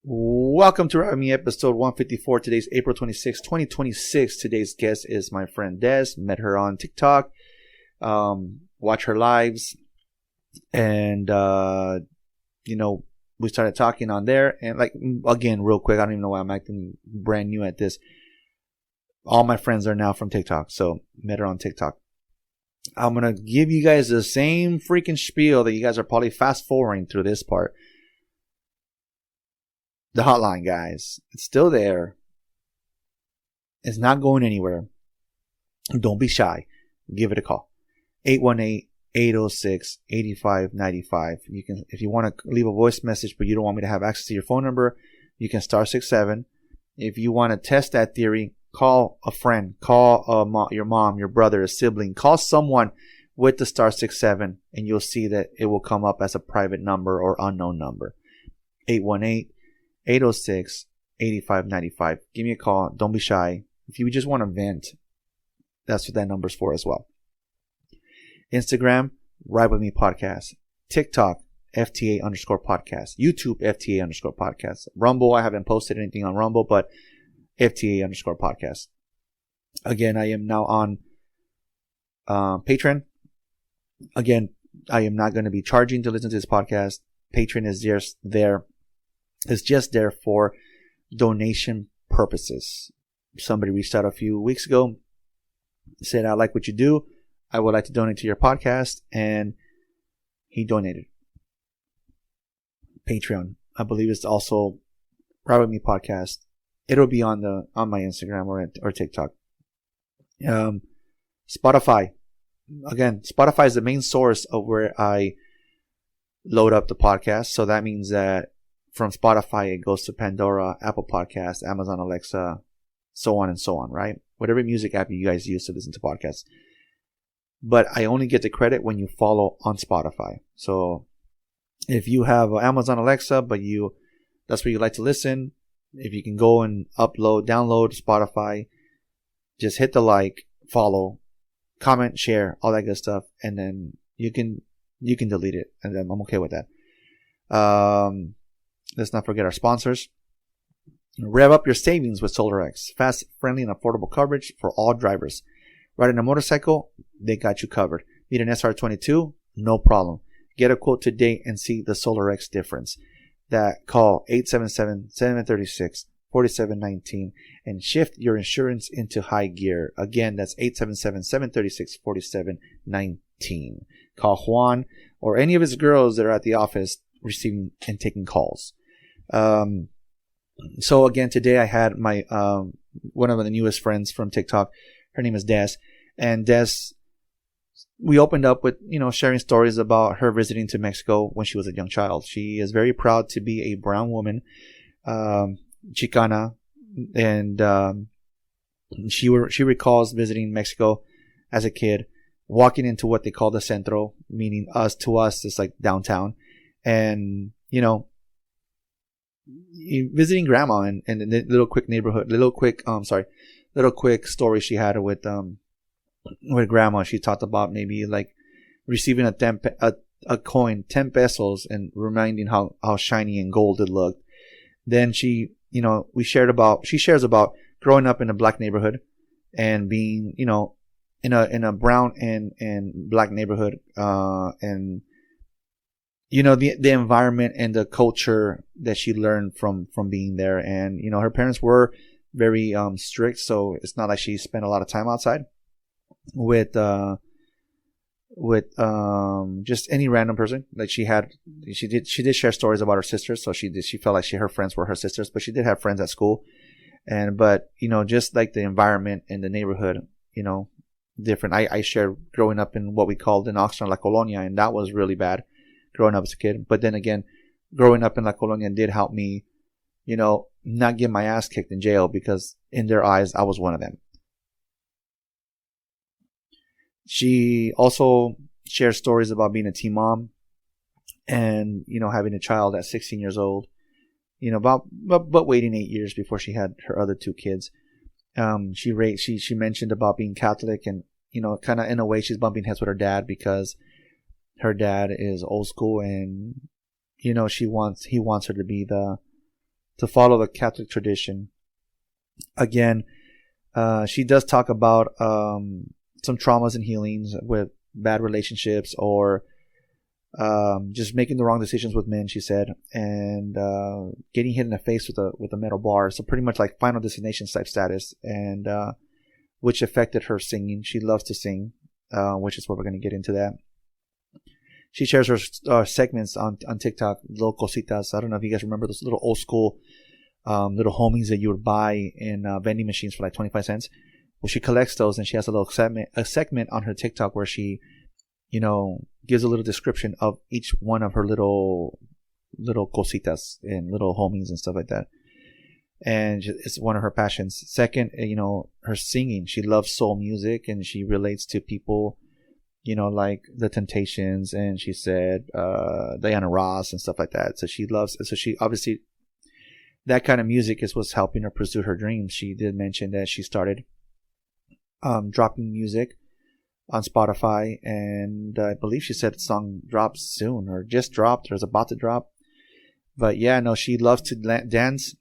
Welcome to Me episode 154. Today's April 26, 2026. Today's guest is my friend Des. Met her on TikTok. Watch her lives. And, we started talking on there. And again, real quick, I don't even know why I'm acting brand new at this. All my friends are now from TikTok. So, met her on TikTok. I'm going to give you guys the same freaking spiel that you guys are probably fast forwarding through this part. The hotline, guys. It's still there. It's not going anywhere. Don't be shy. Give it a call. 818-806-8595. You can, if you want to leave a voice message, but you don't want me to have access to your phone number, you can star 67. If you want to test that theory, call a friend, call your mom, your brother, a sibling, call someone with the star 67, and you'll see that it will come up as a private number or unknown number. 818-806-8595. Give me a call. Don't be shy. If you just want to vent, that's what that number's for as well. Instagram, Ride With Me Podcast. TikTok, FTA_podcast. YouTube, FTA_podcast. Rumble, I haven't posted anything on Rumble, but FTA_podcast. Again, I am now on Patreon. Again, I am not going to be charging to listen to this podcast. Patreon is just there. It's just there for donation purposes. Somebody reached out a few weeks ago, said, I like what you do. I would like to donate to your podcast. And he donated. Patreon. I believe it's also Ride With Me Podcast. It'll be on my Instagram or TikTok. Spotify. Again, Spotify is the main source of where I load up the podcast. So that means that from Spotify, it goes to Pandora, Apple Podcasts, Amazon Alexa, so on and so on, right? Whatever music app you guys use to listen to podcasts. But I only get the credit when you follow on Spotify. So if you have Amazon Alexa, but that's where you like to listen, if you can go and download Spotify, just hit the like, follow, comment, share, all that good stuff, and then you can delete it, and then I'm okay with that. Let's not forget our sponsors. Rev up your savings with SolarX. Fast, friendly, and affordable coverage for all drivers. Riding a motorcycle, they got you covered. Need an SR22? No problem. Get a quote today and see the SolarX difference. Call 877-736-4719 and shift your insurance into high gear. Again, that's 877-736-4719. Call Juan or any of his girls that are at the office receiving and taking calls. So again, today I had my one of the newest friends from TikTok. Her name is Des, and Des, we opened up with sharing stories about her visiting to Mexico when she was a young child. She is very proud to be a brown woman, Chicana, and she recalls visiting Mexico as a kid, walking into what they call the centro, meaning to us it's like downtown, and visiting grandma and the little quick story she had with grandma. She talked about maybe like receiving a coin, 10 pesos, and reminding how shiny and gold it looked. Then she shares about growing up in a black neighborhood and being in a brown and black neighborhood, and the environment and the culture that she learned from being there. And her parents were very strict, so it's not like she spent a lot of time outside with just any random person. Like she did share stories about her sisters, so she felt like her friends were her sisters, but she did have friends at school. But just like the environment and the neighborhood, different. I shared growing up in what we called in Oxnard La Colonia, and that was really bad growing up as a kid. But then again, growing up in La Colonia did help me, not get my ass kicked in jail, because in their eyes, I was one of them. She also shares stories about being a teen mom and, having a child at 16 years old, but waiting 8 years before she had her other two kids. She mentioned about being Catholic, and, kind of in a way she's bumping heads with her dad because her dad is old school, and he wants her to be the to follow the Catholic tradition. Again, she does talk about some traumas and healings with bad relationships or just making the wrong decisions with men, she said, and getting hit in the face with a metal bar. So pretty much like Final Destination type status, and which affected her singing. She loves to sing, which is what we're going to get into that. She shares her segments on TikTok, little cositas. I don't know if you guys remember those little old school little homies that you would buy in vending machines for like 25 cents. Well, she collects those, and she has a segment on her TikTok where she, gives a little description of each one of her little cositas and little homies and stuff like that. And it's one of her passions. Second, her singing. She loves soul music, and she relates to people, like the Temptations, and she said Diana Ross and stuff like that. So she obviously, that kind of music is what's helping her pursue her dreams. She did mention that she started dropping music on Spotify, and I believe she said the song drops soon, or just dropped, or is about to drop. But yeah, no, she loves to dance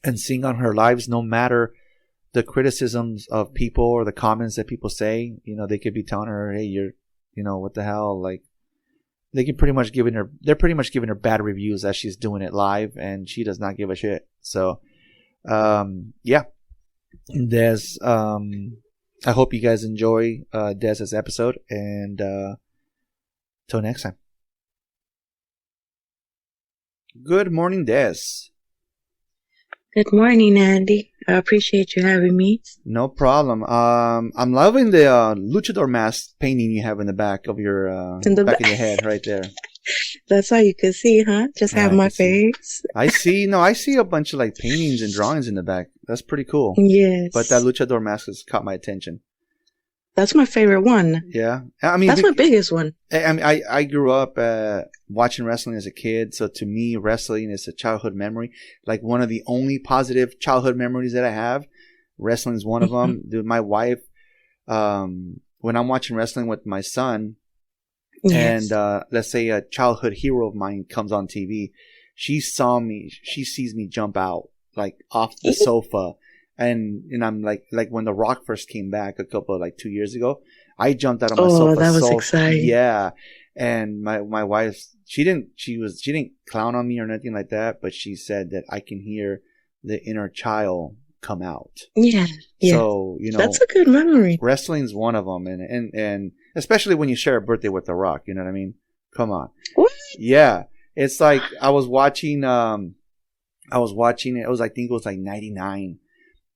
and sing on her lives, no matter the criticisms of people or the comments that people say. They could be telling her, hey, you're, what the hell, like, they're pretty much giving her bad reviews as she's doing it live, and she does not give a shit. So yeah, there's I hope you guys enjoy Dez's episode, and till next time. Good morning, Des. Good morning, Andy. I appreciate you having me. No problem. I'm loving the luchador mask painting you have in the back of your back of your head right there. That's all you can see, huh? Just have my face. I see a bunch of like paintings and drawings in the back. That's pretty cool. Yes. But that luchador mask has caught my attention. That's my favorite one. Yeah. I mean, that's my biggest one. I mean, I grew up watching wrestling as a kid. So to me, wrestling is a childhood memory. Like one of the only positive childhood memories that I have. Wrestling is one of them. Dude, my wife, when I'm watching wrestling with my son, yes, and let's say a childhood hero of mine comes on TV, she sees me jump out, like off the sofa. And I'm like when The Rock first came back a couple of 2 years ago, I jumped out of my sofa. Oh, that was exciting. Yeah. And my wife, she didn't clown on me or anything like that, but she said that I can hear the inner child come out. Yeah. So, that's a good memory. Wrestling's one of them. And especially when you share a birthday with The Rock, you know what I mean? Come on. What? Yeah. It's like I was watching it. I think it was like 99.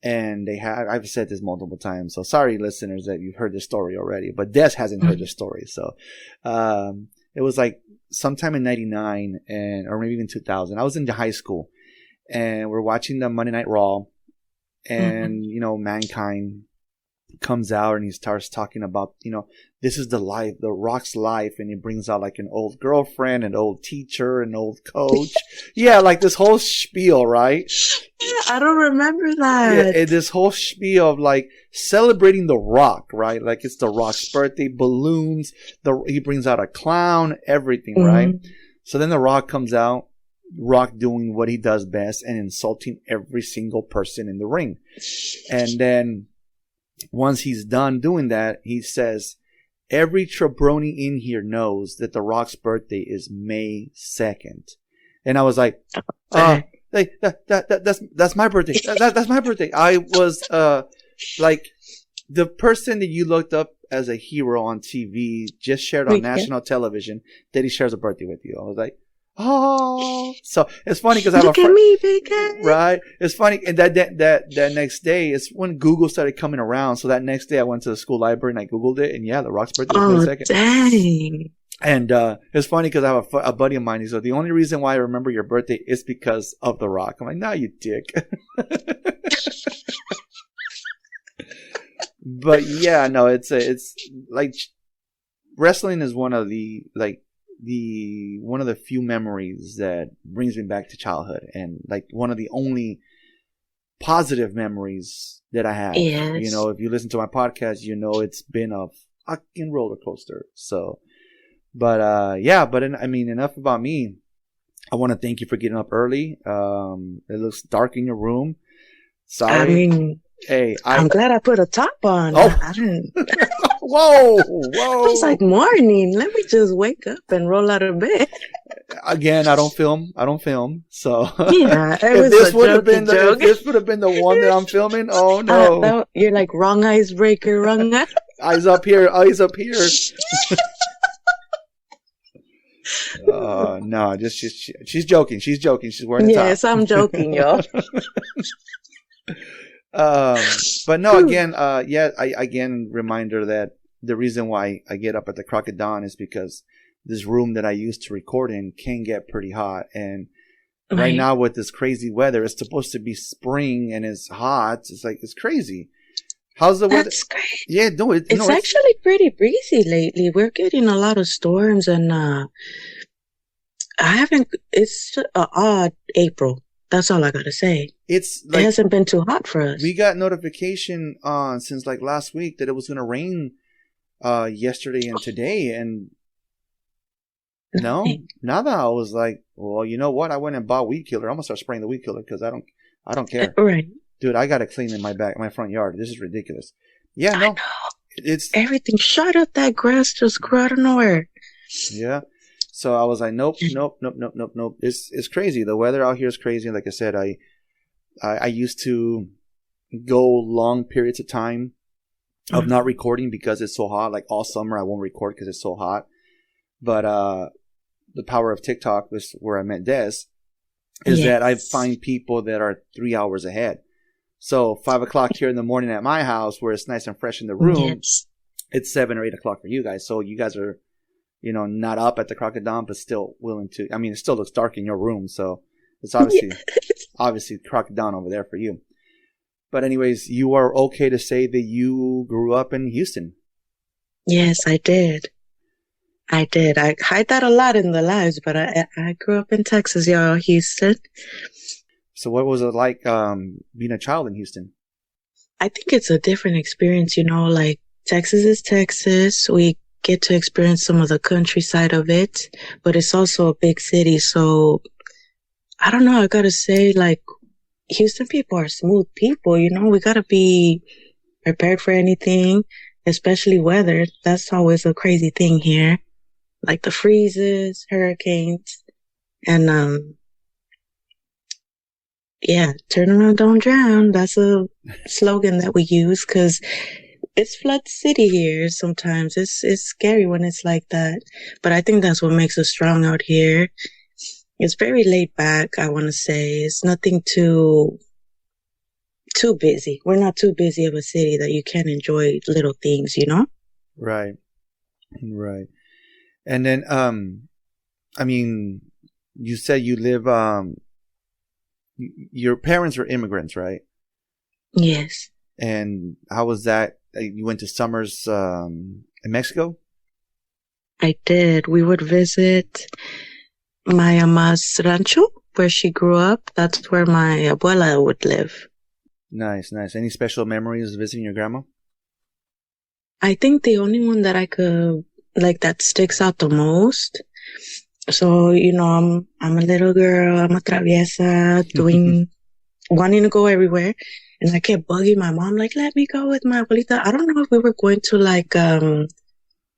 And I've said this multiple times, so sorry listeners that you've heard this story already, but Des hasn't heard this story. So it was like sometime in 99 or maybe even 2000. I was in high school, and we're watching the Monday Night Raw, and Mankind comes out and he starts talking about, this is the Rock's life, and he brings out like an old girlfriend, an old teacher, an old coach. Yeah, like this whole spiel, right? I don't remember that. Yeah, this whole spiel of like celebrating The Rock, right? Like it's The Rock's birthday, balloons, he brings out a clown, everything, right? So then The Rock comes out, Rock doing what he does best and insulting every single person in the ring. And then once he's done doing that, he says, every Trebroni in here knows that The Rock's birthday is May 2nd. And I was like, that's my birthday. That's my birthday. I was like the person that you looked up as a hero on TV just shared on national television that he shares a birthday with you. I was like, oh, so it's funny because I have a friend. Look at me, right? It's funny, and that next day is when Google started coming around. So that next day, I went to the school library and I Googled it, and yeah, The Rock's birthday was May 2nd. Dang! And it's funny because I have a buddy of mine. He said the only reason why I remember your birthday is because of The Rock. I'm like, nah, you dick. But yeah, no, it's like wrestling is one of the few memories that brings me back to childhood, and like one of the only positive memories that I have. Yes. If you listen to my podcast, it's been a fucking roller coaster. So, but enough about me. I want to thank you for getting up early. It looks dark in your room. Sorry. I mean, hey, I'm glad I put a top on. Oh. I didn't. Whoa. It was like morning. Let me just wake up and roll out of bed. Again, I don't film. So yeah, if this would have been the one that I'm filming, oh no. You're like wrong icebreaker, wrong eye. Eyes up here. No, just she's joking. She's wearing the top. Yes, I'm joking, y'all. But no, again, reminder that the reason why I get up at the crack of dawn is because this room that I used to record in can get pretty hot. And right now with this crazy weather, it's supposed to be spring and it's hot. It's crazy. How's the weather? That's great. Yeah, no, it's actually pretty breezy lately. We're getting a lot of storms and, it's an odd April. That's all I gotta say. It hasn't been too hot for us. We got notification since like last week that it was gonna rain yesterday and today, and nada. I was like, well, you know what? I went and bought weed killer. I'm gonna start spraying the weed killer because I don't care. Right. Dude, I got to clean in my front yard. This is ridiculous. Yeah, no. It's everything shot up. That grass just grew out of nowhere. Yeah. So I was like, nope. It's crazy. The weather out here is crazy. Like I said, I used to go long periods of time of not recording because it's so hot. Like all summer, I won't record because it's so hot. But the power of TikTok, was where I met Des, is that I find people that are 3 hours ahead. So 5 o'clock here in the morning at my house, where it's nice and fresh in the room, it's 7 or 8 o'clock for you guys. So you guys are, not up at the crack of dawn, but still willing to. I mean, it still looks dark in your room, so it's obviously crack of dawn over there for you. But anyways, you are okay to say that you grew up in Houston. Yes, I did. I hide that a lot in the lives, but I grew up in Texas, y'all, Houston. So what was it like being a child in Houston? I think it's a different experience, like Texas is Texas. We get to experience some of the countryside of it, but it's also a big city. So I don't know. I got to say, like, Houston people are smooth people. We got to be prepared for anything, especially weather. That's always a crazy thing here. Like the freezes, hurricanes, and turn around, don't drown. That's a slogan that we use because it's flood city here. Sometimes it's scary when it's like that, but I think that's what makes us strong out here. It's very laid back. I want to say it's nothing too busy. We're not too busy of a city that you can't enjoy little things, Right. And then, I mean, you said you live, your parents were immigrants, right? Yes. And how was that? You went to summers in Mexico? I did. We would visit my ama's rancho, where she grew up. That's where my abuela would live. Nice. Any special memories visiting your grandma? I think the only one that I could, that sticks out the most. So, I'm a little girl, I'm a traviesa, wanting to go everywhere. And I kept bugging my mom, let me go with my abuelita. I don't know if we were going to,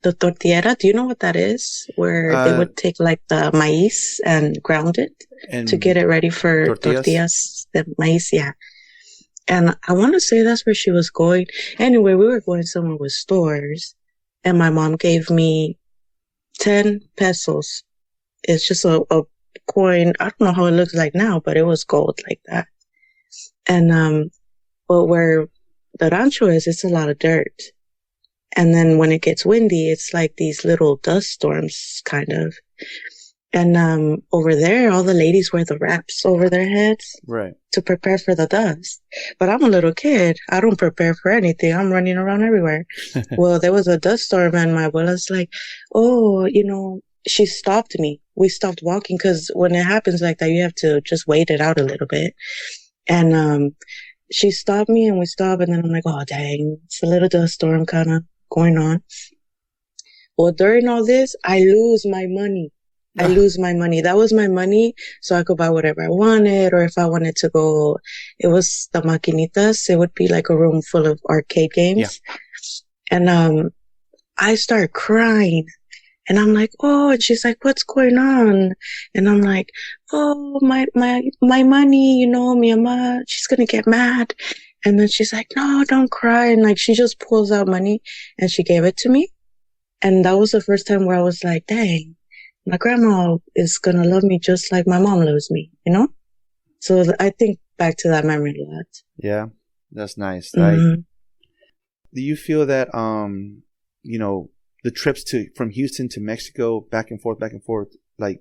the tortillera. Do you know what that is? Where they would take, the maíz and ground it to get it ready for tortillas. The maíz, yeah. And I want to say that's where she was going. Anyway, we were going somewhere with stores. And my mom gave me 10 pesos. It's just a coin. I don't know how it looks like now, but it was gold like that. And, but where the rancho is, it's a lot of dirt. And then when it gets windy, it's like these little dust storms, kind of. And, over there, all the ladies wear the wraps over their heads. Right. To prepare for the dust. But I'm a little kid. I don't prepare for anything. I'm running around everywhere. Well, there was a dust storm and my abuela's like, she stopped me. We stopped walking because when it happens like that, you have to just wait it out a little bit. And, she stopped me and we stopped. And then I'm like, oh, dang, it's a little dust storm kind of going on. Well, during all this, I lose my money. I lose my money. That was my money, so I could buy whatever I wanted, or if I wanted to go, it was the maquinitas. It would be like a room full of arcade games. Yeah. And I start crying. And I'm like, oh, and she's like, what's going on? And I'm like, oh, my money, mi mama, she's going to get mad. And then she's like, no, don't cry. And like, she just pulls out money and she gave it to me. And that was the first time where I was like, dang, my grandma is going to love me just like my mom loves me, So I think back to that memory a lot. Yeah, that's nice. Mm-hmm. Do you feel that, the trips from Houston to Mexico, back and forth, like,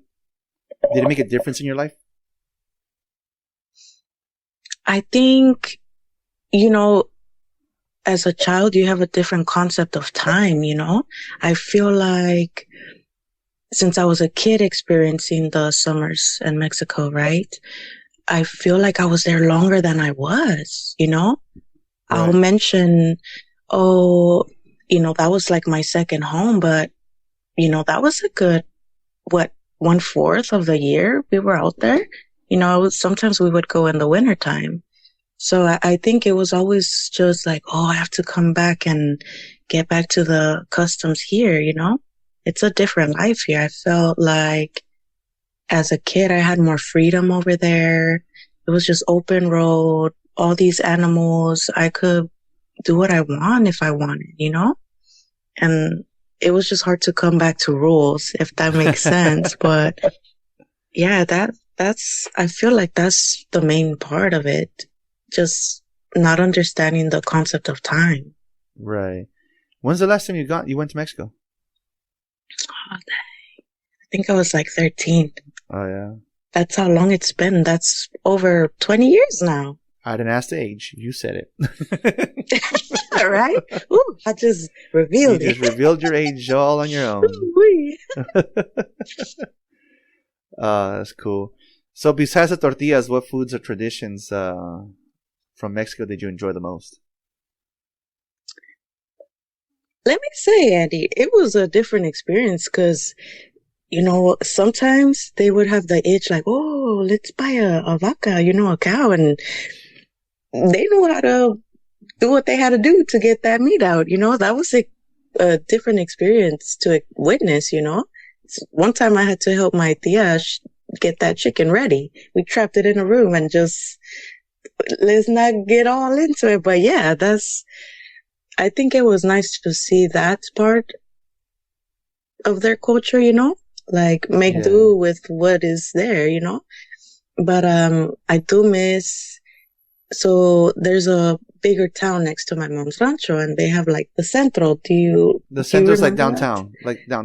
did it make a difference in your life? I think, as a child, you have a different concept of time, I feel like since I was a kid experiencing the summers in Mexico, right? I feel like I was there longer than I was, Right. I'll mention, that was like my second home, but, that was a good, 1/4 of the year we were out there. Sometimes we would go in the wintertime. So I think it was always just like, I have to come back and get back to the customs here, It's a different life here. I felt like as a kid, I had more freedom over there. It was just open road, all these animals. I could do what I want if I wanted, And it was just hard to come back to rules, if that makes sense. But yeah, I feel like that's the main part of it. Just not understanding the concept of time. Right. When's the last time you went to Mexico? Oh, I think I was like 13. Oh, yeah. That's how long it's been. That's over 20 years now. I didn't ask the age. You said it. Right? Ooh, I just revealed it. You just revealed your age all on your own. That's cool. So besides the tortillas, what foods or traditions from Mexico did you enjoy the most? Let me say, Andy, it was a different experience because, sometimes they would have the itch like, oh, let's buy a vaca, a cow. And they knew how to do what they had to do to get that meat out. That was a different experience to witness, One time I had to help my tia get that chicken ready. We trapped it in a room and just, let's not get all into it. But yeah, I think it was nice to see that part of their culture, like make do with what is there, But I do miss, so there's a bigger town next to my mom's rancho and they have like the centro. The centro's like downtown,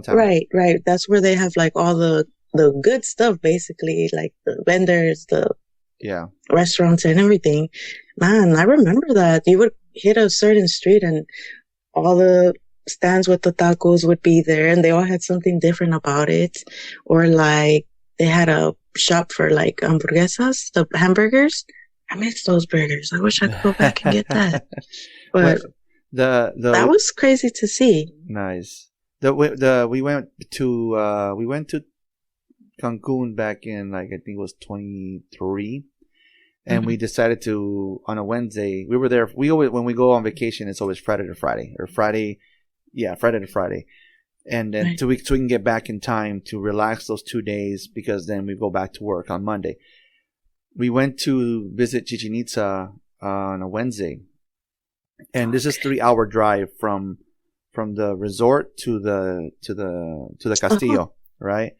Right. That's where they have like all the good stuff, basically, like the vendors, the restaurants and everything. Man, I remember that you would hit a certain street and all the stands with the tacos would be there and they all had something different about it. Or like they had a shop for like hamburguesas, the hamburgers. I miss those burgers. I wish I could go back and get that. But that was crazy to see. Nice. We went to Cancun back in like I think it was 23. And we decided to, on a Wednesday, we were there. We always, when we go on vacation, it's always Friday to Friday. And then so we can get back in time to relax those 2 days because then we go back to work on Monday. We went to visit Chichen Itza on a Wednesday. And this is 3-hour drive from the resort to the Castillo, right?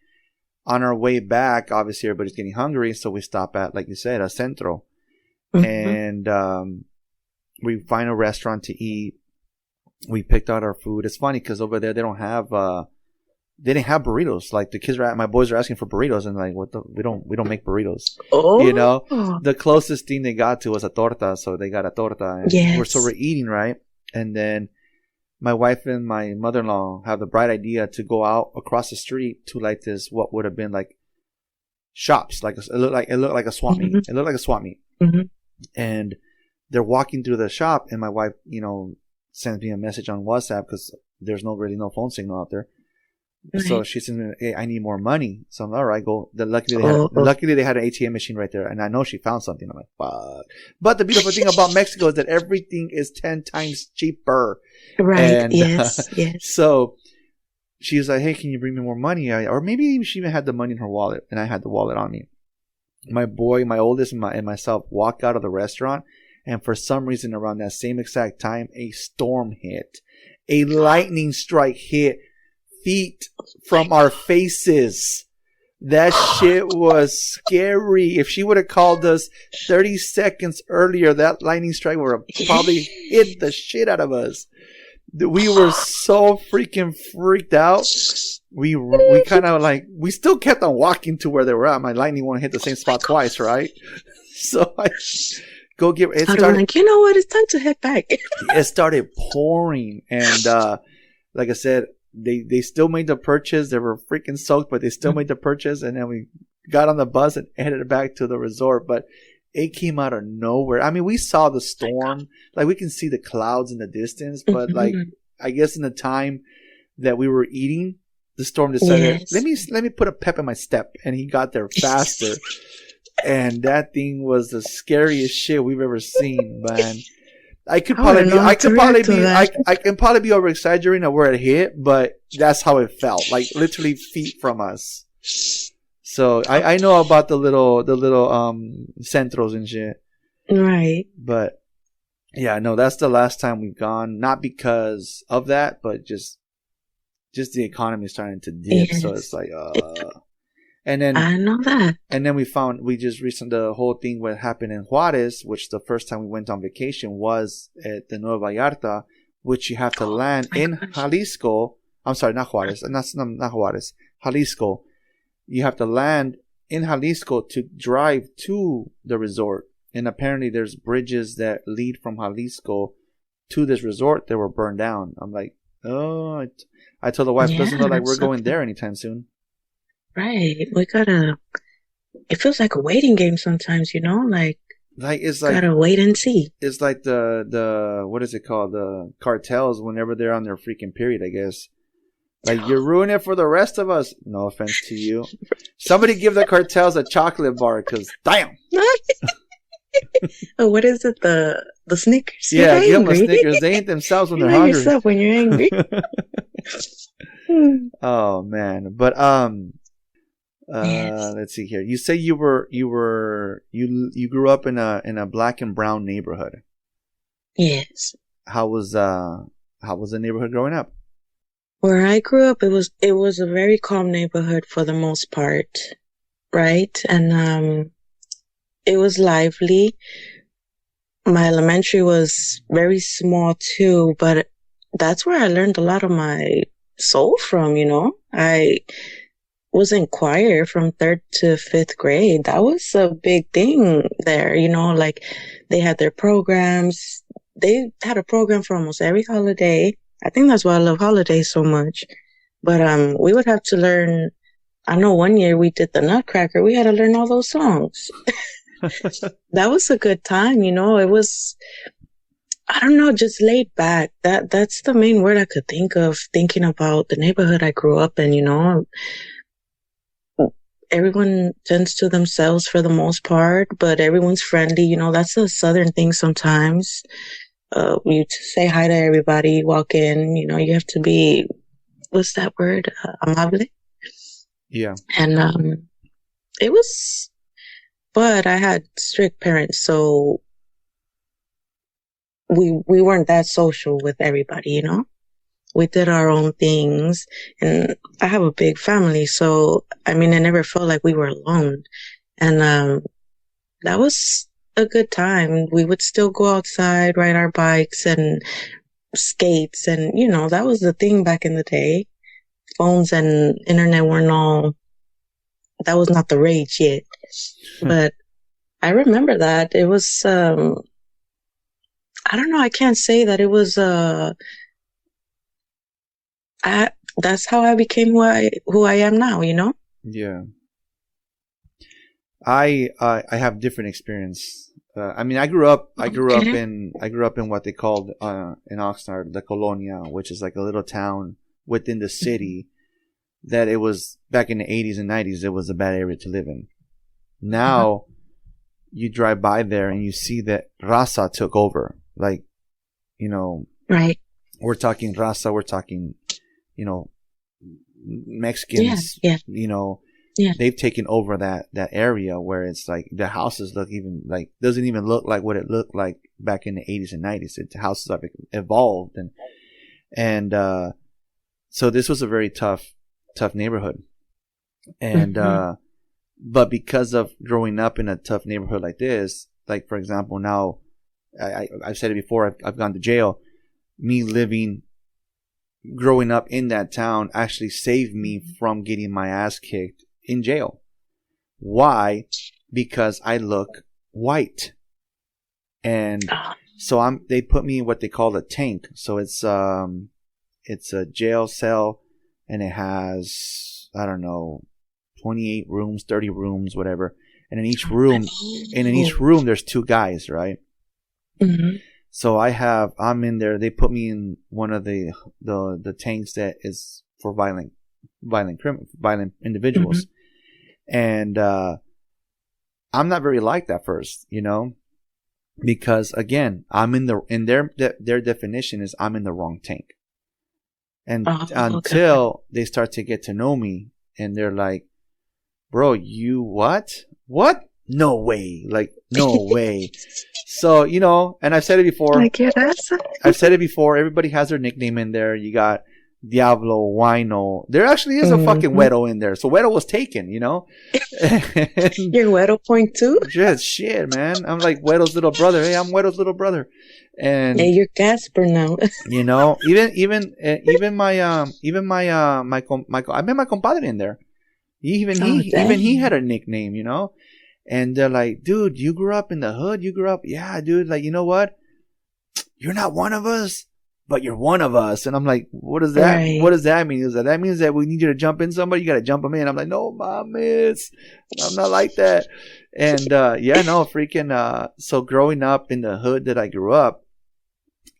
On our way back, obviously everybody's getting hungry, so we stop at, like you said, a centro, and we find a restaurant to eat. We picked out our food. It's funny because over there they didn't have burritos. Like the kids my boys are asking for burritos, and like, we don't make burritos. Oh, the closest thing they got to was a torta, so they got a torta. And we're eating, right, and then my wife and my mother-in-law have the bright idea to go out across the street to like this, what would have been like shops. Like it looked like a swap meet. It looked like a swap meet. And they're walking through the shop and my wife, sends me a message on WhatsApp because there's no phone signal out there. So she said, hey, I need more money. So I'm like, all right, go. Oh, Luckily they had an ATM machine right there. And I know she found something. I'm like, fuck. But the beautiful thing about Mexico is that everything is 10 times cheaper. right. And Yes. so she was like, hey, can you bring me more money? Or maybe she even had the money in her wallet and I had the wallet on me. My boy, my oldest, and myself walked out of the restaurant. And for some reason around that same exact time, a storm hit. A lightning strike hit feet from our faces. That shit was scary. If she would have called us 30 seconds earlier, that lightning strike would have probably hit the shit out of us. We were so freaking freaked out. We kind of like, we still kept on walking to where they were at. My lightning won't hit the same spot twice, right? So I go get it. Started, like, you know what? It's time to head back. It started pouring, and like I said, they still made the purchase. They were freaking soaked, but they still made the purchase. And then we got on the bus and headed back to the resort. But it came out of nowhere. I mean, we saw the storm, like we can see the clouds in the distance, but like I guess in the time that we were eating, the storm decided, let me put a pep in my step, and he got there faster. And that thing was the scariest shit we've ever seen, man. I can probably be over exaggerating at where it hit, but that's how it felt. Like literally feet from us. So I know about the little centros and shit. Right. But yeah, no, that's the last time we've gone. Not because of that, but just the economy starting to dip. Yes. So it's like and then I know that. And then we just recently, the whole thing what happened in Juarez, which the first time we went on vacation was at the Nueva Vallarta, which you have to land in Jalisco. I'm sorry, not Juarez. Not Juarez. Jalisco. You have to land in Jalisco to drive to the resort. And apparently there's bridges that lead from Jalisco to this resort that were burned down. I'm like, oh, I told the wife, doesn't look like we're going there anytime soon. Right. It feels like a waiting game sometimes, you know? Like it's like gotta wait and see. It's like the what is it called? The cartels whenever they're on their freaking period, I guess. Like you're ruining it for the rest of us. No offense to you. Somebody give the cartels a chocolate bar, because damn. Oh, what is it? The Snickers? Yeah, give them a Snickers. They ain't themselves when they're hungry. Yourself when you're angry. Oh man, but yes. Let's see here. You say you grew up in a black and brown neighborhood. Yes. How was the neighborhood growing up? Where I grew up, it was a very calm neighborhood for the most part, right? And it was lively. My elementary was very small too, but that's where I learned a lot of my soul from, you know? I was in choir from 3rd to 5th grade. That was a big thing there, you know, like they had their programs. They had a program for almost every holiday. I think that's why I love holidays so much. But we would have to learn. I know one year we did the Nutcracker. We had to learn all those songs. That was a good time, you know. It was, I don't know, just laid back. That's the main word I could think of thinking about the neighborhood I grew up in, you know. Everyone tends to themselves for the most part, but everyone's friendly. You know, that's a Southern thing sometimes. You say hi to everybody, walk in, you know, you have to be, what's that word? Amable? Yeah. And it was, but I had strict parents, so we weren't that social with everybody, you know? We did our own things, and I have a big family, so, I mean, I never felt like we were alone. And that was a good time. We would still go outside, ride our bikes and skates, and you know, that was the thing back in the day. Phones and internet that was not the rage yet. But I remember that. It was I don't know, I can't say that it was that's how I became who I am now, you know? Yeah. I have different experience. I mean, I grew up in what they called in Oxnard, the Colonia, which is like a little town within the city. that it was back in the 80s and 90s, it was a bad area to live in. Now, you drive by there and you see that Raza took over. Like, you know, right. We're talking Raza, we're talking, you know, Mexicans, you know, they've taken over that area where it's like the houses look even like, doesn't even look like what it looked like back in the 80s and 90s. The houses have evolved and so this was a very tough neighborhood. And, but because of growing up in a tough neighborhood like this, like for example, now I've said it before, I've gone to jail. Me growing up in that town actually saved me from getting my ass kicked in jail. Why? Because I look white. And so they put me in what they call a tank. So it's a jail cell and it has, I don't know, 28 rooms, 30 rooms, whatever. And in each room, there's 2 guys, right? Mm-hmm. So I'm in there. They put me in one of the tanks that is for violent individuals. Mm-hmm. And, I'm not very liked at first, you know, because again, I'm in their definition is I'm in the wrong tank. And until they start to get to know me and they're like, bro, you what? No way. Like, no way. So, you know, and I've said it before. Everybody has their nickname in there. You got Diablo, Wino. There actually is a fucking Güero in there. So Güero was taken, you know? You're Güero point two? Just shit, man. I'm like Güero's little brother. Hey, I'm Güero's little brother. And hey, you're Casper now. You know, even my I met my compadre in there. Even he had a nickname, you know? And they're like, dude, you grew up in the hood? You grew up? Yeah, dude. Like, you know what? You're not one of us, but you're one of us. And I'm like, what does that? Right. What does that mean? Is that means that we need you to jump in somebody? You got to jump them in. I'm like, no, mames, I'm not like that. And so growing up in the hood that I grew up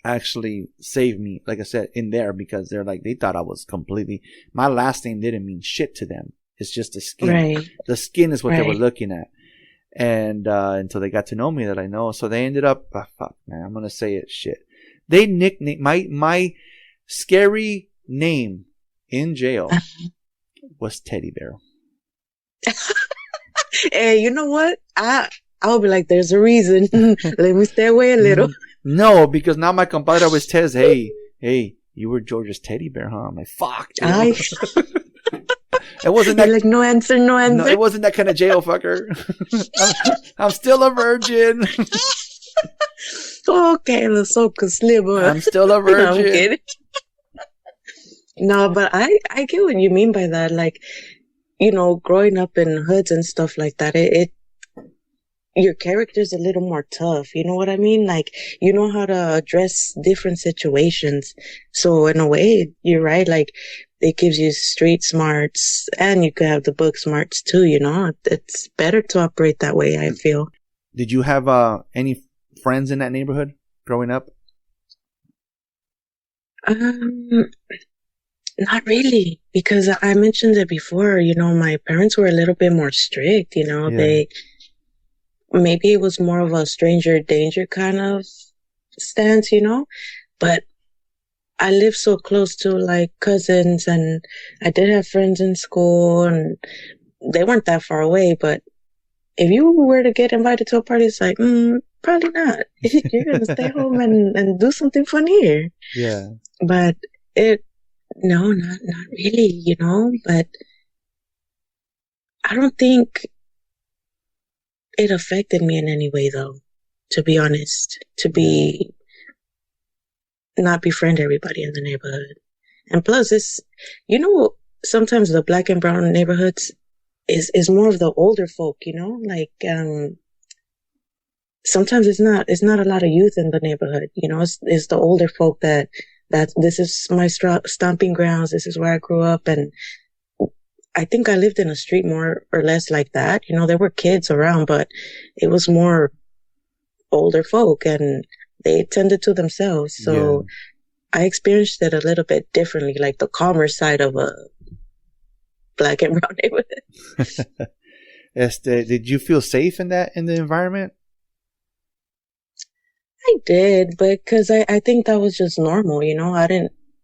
actually saved me, like I said, in there because they thought I was completely. My last name didn't mean shit to them. It's just the skin. Right. The skin is what they were looking at. And until they got to know me that I know. So they ended up, fuck, man, I'm going to say it, shit. They nicknamed, my scary name in jail was Teddy Bear. Hey, you know what? I'll be like, there's a reason. Let me stay away a little. No, because now my compadre always says, hey, you were George's teddy bear, huh? I'm like, fuck, dude. It wasn't that. Like, no answer. No, it wasn't that kind of jail, fucker. I'm still a virgin. Okay, let's so sliver. I'm still a virgin. No, I'm kidding. No, but I get what you mean by that. Like, you know, growing up in hoods and stuff like that, your character's a little more tough. You know what I mean? Like, you know how to address different situations. So in a way, you're right. Like, it gives you street smarts and you could have the book smarts too, you know? It's better to operate that way, I feel. Did you have any friends in that neighborhood growing up? Not really, because I mentioned it before, you know, my parents were a little bit more strict, you know, maybe it was more of a stranger danger kind of stance, you know, but I lived so close to like cousins and I did have friends in school and they weren't that far away, but if you were to get invited to a party, it's like, probably not. You're going to stay home and do something fun here. Yeah. But no, not really, you know, but I don't think it affected me in any way though, to be honest, not befriend everybody in the neighborhood. And plus it's, you know, sometimes the black and brown neighborhoods is more of the older folk, you know, like, sometimes it's not a lot of youth in the neighborhood, you know, it's the older folk that this is my stomping grounds. This is where I grew up. And I think I lived in a street more or less like that. You know, there were kids around, but it was more older folk and they tended to themselves. So I experienced it a little bit differently, like the calmer side of black and brown neighborhood. Did you feel safe in the environment? I did, but because I think that was just normal, you know.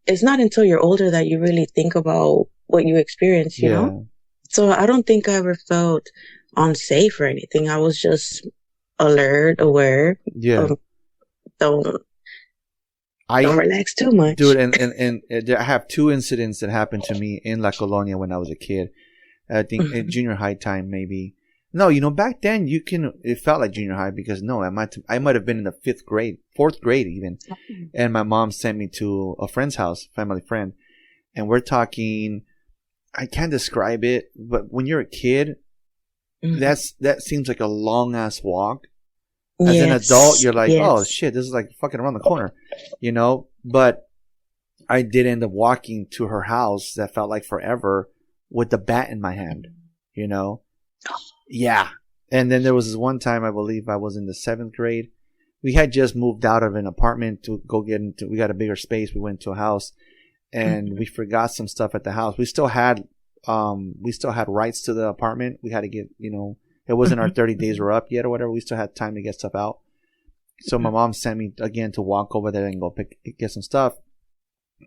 It's not until you're older that you really think about what you experience, you know. So I don't think I ever felt unsafe or anything. I was just alert, aware. Yeah. Don't relax too much. Dude, and I have 2 incidents that happened to me in La Colonia when I was a kid. I think in junior high time, maybe. No, you know, back then it felt like junior high because I might have been in the 5th grade, 4th grade even. And my mom sent me to a friend's house, family friend. And we're talking, I can't describe it, but when you're a kid, that seems like a long ass walk. As an adult, you're like, oh shit, this is like fucking around the corner, you know? But I did end up walking to her house that felt like forever with the bat in my hand, you know? Yeah. And then there was this one time, I believe I was in the 7th grade. We had just moved out of an apartment to go we got a bigger space. We went to a house and we forgot some stuff at the house. We still had rights to the apartment. We had to get, you know, it wasn't our 30 days were up yet or whatever. We still had time to get stuff out. So my mom sent me again to walk over there and go get some stuff.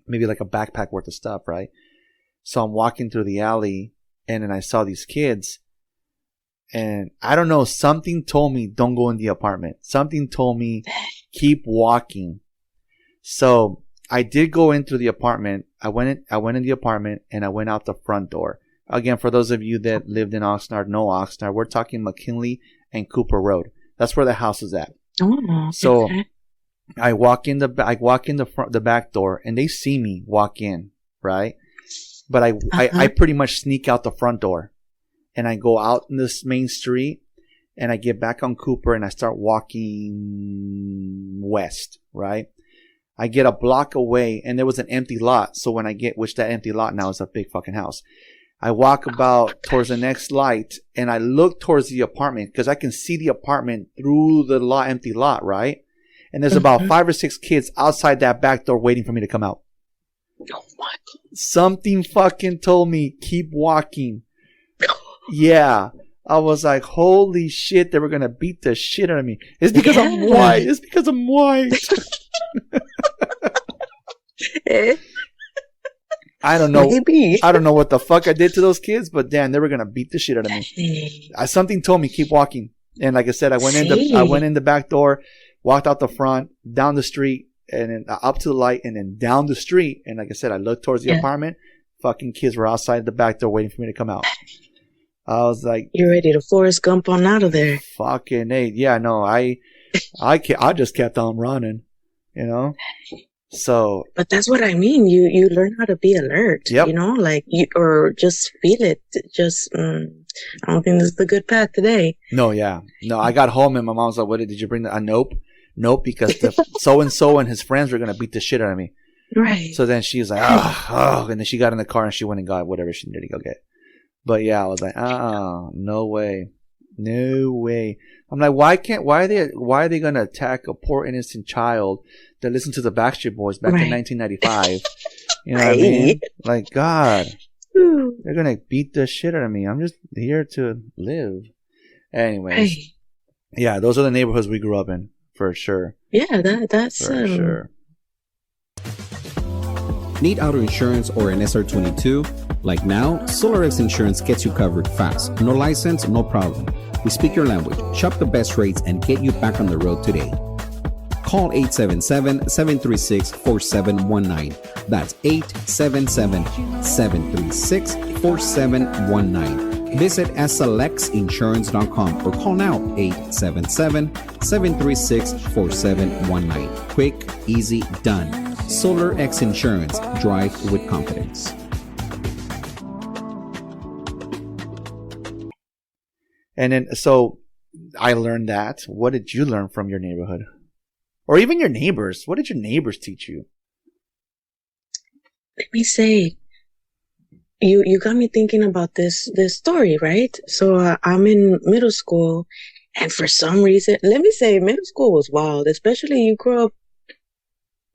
Maybe like a backpack worth of stuff, right? So I'm walking through the alley and then I saw these kids. And I don't know, something told me don't go in the apartment. Something told me keep walking. So I did go into the apartment. I went in the apartment and I went out the front door. Again, for those of you that lived in Oxnard, know Oxnard, we're talking McKinley and Cooper Road. That's where the house is at. Oh, so okay. I walk in the back door and they see me walk in, right? But I pretty much sneak out the front door. And I go out in this main street and I get back on Cooper and I start walking west, right? I get a block away and there was an empty lot. So when which that empty lot now is a big fucking house. I walk about towards the next light and I look towards the apartment because I can see the apartment through the empty lot, right? And there's about 5 or 6 kids outside that back door waiting for me to come out. Oh my God. Something fucking told me keep walking. Yeah. I was like, holy shit, they were going to beat the shit out of me. It's because I'm white. It's because I'm white. I don't know. Maybe. I don't know what the fuck I did to those kids, but damn, they were going to beat the shit out of me. Something told me keep walking. And like I said, I went in the back door, walked out the front, down the street, and then up to the light, and then down the street. And like I said, I looked towards the apartment. Fucking kids were outside the back door waiting for me to come out. I was like, "You're ready to Forrest Gump on out of there." Fucking hey, yeah, no, I just kept on running, you know. So, but that's what I mean. You learn how to be alert. Yep. You know, like or just feel it. Just I don't think this is the good path today. No, yeah, no. I got home and my mom was like, "What did you bring?" Nope, because the so and his friends were gonna beat the shit out of me. Right. So then she was like, oh, and then she got in the car and she went and got whatever she needed to go get. But yeah, I was like, no way. I'm like, why are they gonna attack a poor innocent child that listened to the Backstreet Boys back in 1995? You know what I mean? Like, God, they're gonna beat the shit out of me. I'm just here to live. Anyways, yeah, those are the neighborhoods we grew up in for sure. Yeah, that's for sure. Need auto insurance or an SR22? Like now, SolarX Insurance gets you covered fast. No license, no problem. We speak your language, shop the best rates, and get you back on the road today. Call 877-736-4719. That's 877-736-4719. Visit slxinsurance.com or call now 877-736-4719. Quick, easy, done. SolarX Insurance. Drive with confidence. And then, so I learned that. What did you learn from your neighborhood? Or even your neighbors? What did your neighbors teach you? Let me say, you got me thinking about this story, right? So I'm in middle school, and for some reason, let me say, middle school was wild. Especially you grow up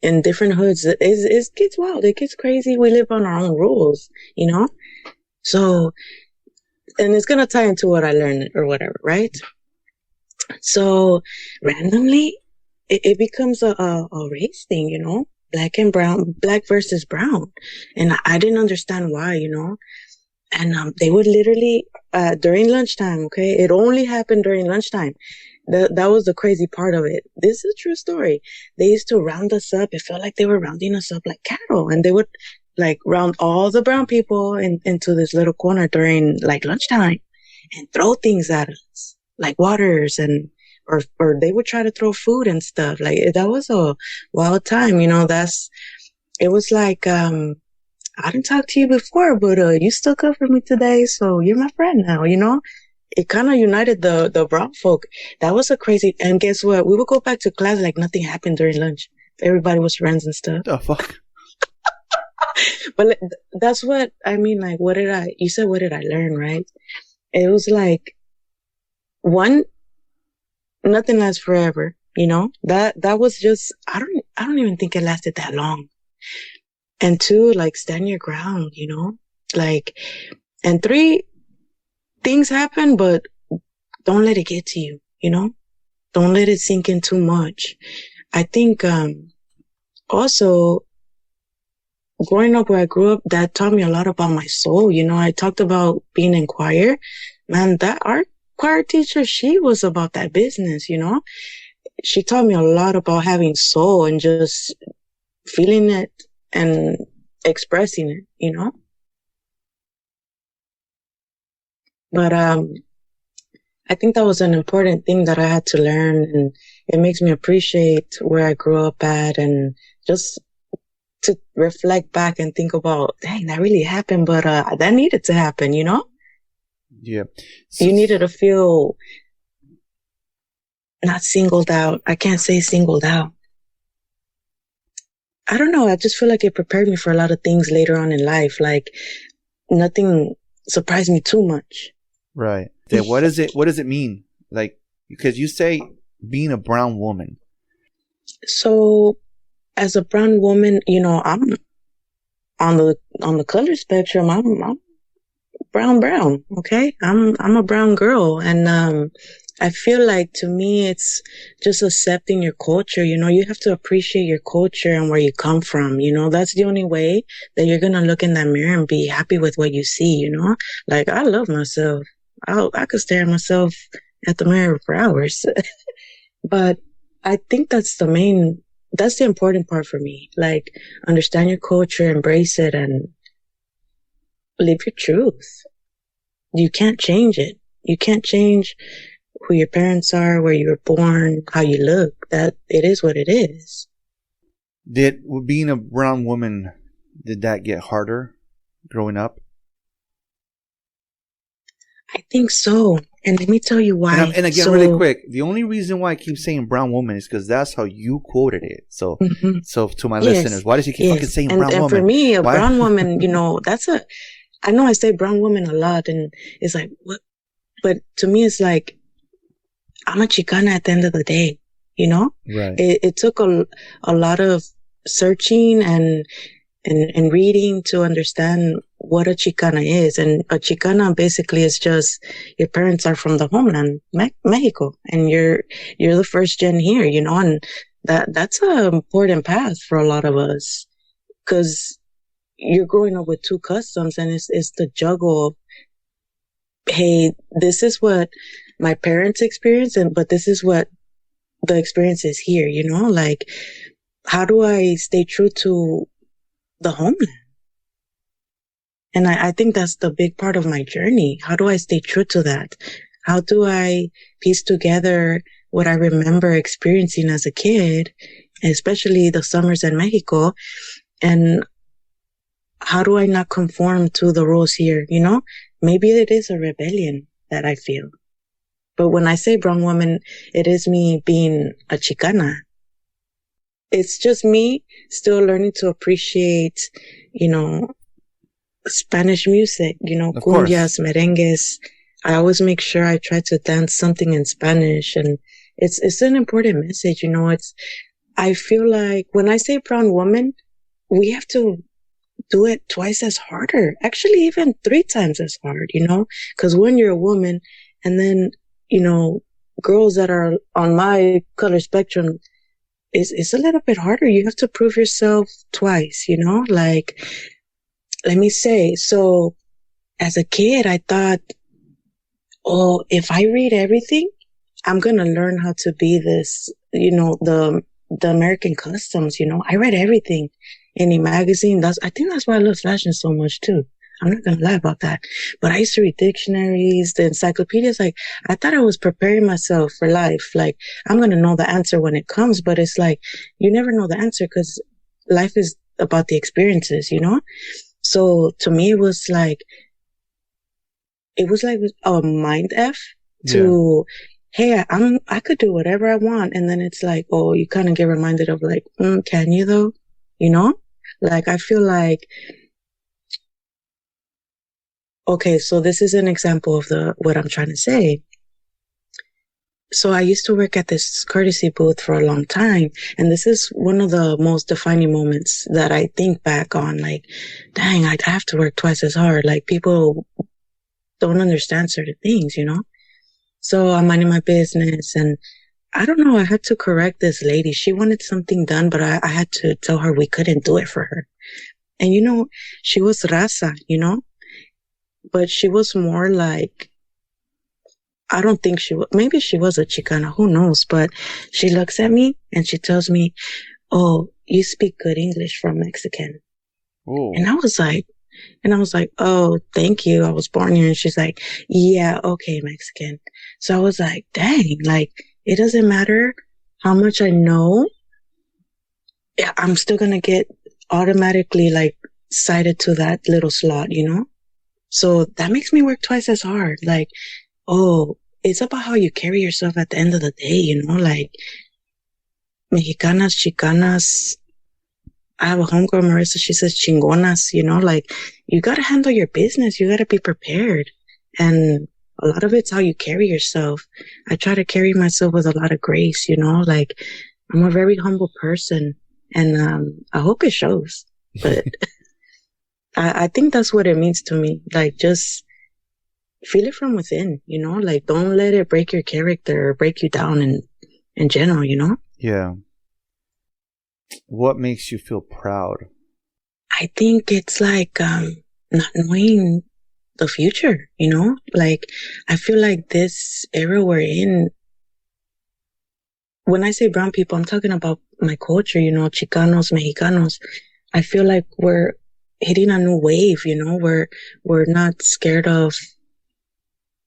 in different hoods. It gets wild. It gets crazy. We live on our own rules, you know? So, and it's going to tie into what I learned or whatever, right? So randomly, it becomes a race thing, you know, black and brown, black versus brown. And I didn't understand why, you know, and they would literally, during lunchtime, okay, it only happened during lunchtime. That was the crazy part of it. This is a true story. They used to round us up. It felt like they were rounding us up like cattle, and they would like round all the brown people into this little corner during like lunchtime and throw things at us, like waters or they would try to throw food and stuff. Like that was a wild time, you know. It was like, I didn't talk to you before, but you stuck up for me today, so you're my friend now, you know? It kind of united the brown folk. That was a crazy, and guess what? We would go back to class like nothing happened during lunch. Everybody was friends and stuff. The fuck? But that's what, I mean, like, you said, what did I learn, right? It was like, one, nothing lasts forever, you know? That was just, I don't even think it lasted that long. And two, like, stand your ground, you know? Like, and three, things happen, but don't let it get to you, you know? Don't let it sink in too much. I think, also, growing up where I grew up, that taught me a lot about my soul. You know, I talked about being in choir. Man, our choir teacher, she was about that business, you know? She taught me a lot about having soul and just feeling it and expressing it, you know? But I think that was an important thing that I had to learn, and it makes me appreciate where I grew up at, and just to reflect back and think about, dang, that really happened, but that needed to happen, you know? Yeah. You needed to feel not singled out. I can't say singled out. I don't know. I just feel like it prepared me for a lot of things later on in life. Like nothing surprised me too much. Right. Yeah, what does it mean? Like, because you say being a brown woman. So as a brown woman, you know, I'm on the color spectrum. I'm brown. Okay. I'm a brown girl. And, I feel like to me, it's just accepting your culture. You know, you have to appreciate your culture and where you come from. You know, that's the only way that you're going to look in that mirror and be happy with what you see, you know, like I love myself. I could stare at myself at the mirror for hours, but I think that's the important part for me. Like understand your culture, embrace it, and live your truth. You can't change it. You can't change who your parents are, where you were born, how you look. That it is what it is. Did being a brown woman, did that get harder growing up? I think so. And let me tell you why. And again, really quick, the only reason why I keep saying brown woman is because that's how you quoted it. So, so to my listeners, why does he keep fucking saying brown woman? And for me, a brown woman, you know, I know I say brown woman a lot, and it's like, what? But to me, it's like, I'm a Chicana at the end of the day, you know? Right. It took a lot of searching and reading to understand what a Chicana is. And a Chicana basically is just, your parents are from the homeland, Mexico, and you're the first gen here, you know? And that's an important path for a lot of us, because you're growing up with two customs, and it's the juggle of, hey, this is what my parents experienced, but this is what the experience is here, you know? Like, how do I stay true to the homeland? And I think that's the big part of my journey. How do I stay true to that? How do I piece together what I remember experiencing as a kid, especially the summers in Mexico, and how do I not conform to the rules here? You know, maybe it is a rebellion that I feel. But when I say brown woman, it is me being a Chicana. It's just me still learning to appreciate, you know, Spanish music, you know, cumbias, merengues. I always make sure I try to dance something in Spanish, and it's an important message, you know. I feel like when I say brown woman, we have to do it twice as harder. Actually, even 3 times as hard, because when you're a woman and then, girls that are on my color spectrum, it's a little bit harder. You have to prove yourself twice, like, let me say, so as a kid, I thought, oh, if I read everything, I'm going to learn how to be this, the American customs, I read everything. Any magazine. I think that's why I love fashion so much too. I'm not going to lie about that. But I used to read dictionaries, the encyclopedias. Like, I thought I was preparing myself for life. Like, I'm going to know the answer when it comes, but it's like, you never know the answer because life is about the experiences, So to me, it was like a mind F to, hey, I could do whatever I want. And then it's like, oh, you kind of get reminded of like, can you though? Like, I feel like, okay, so this is an example of what I'm trying to say. So I used to work at this courtesy booth for a long time. And this is one of the most defining moments that I think back on, like, dang, I have to work twice as hard. Like, people don't understand certain things, So I'm minding my business and I don't know, I had to correct this lady. She wanted something done, but I had to tell her we couldn't do it for her. And she was raza, but she was more like, I don't think maybe she was a Chicana, who knows? But she looks at me and she tells me, oh, you speak good English for a Mexican. Ooh. And I was like, oh, thank you. I was born here. And she's like, yeah, okay, Mexican. So I was like, dang, like, it doesn't matter how much I know. I'm still going to get automatically like cited to that little slot, So that makes me work twice as hard. Like, oh, it's about how you carry yourself at the end of the day, like Mexicanas, Chicanas. I have a homegirl, Marissa, she says chingonas, like you got to handle your business. You got to be prepared. And a lot of it's how you carry yourself. I try to carry myself with a lot of grace, like I'm a very humble person and, I hope it shows, but I think that's what it means to me. Like, just feel it from within, like don't let it break your character or break you down in general, Yeah. What makes you feel proud? I think it's like, not knowing the future, like I feel like this era we're in, when I say brown people, I'm talking about my culture, Chicanos, Mexicanos. I feel like we're hitting a new wave, we're not scared of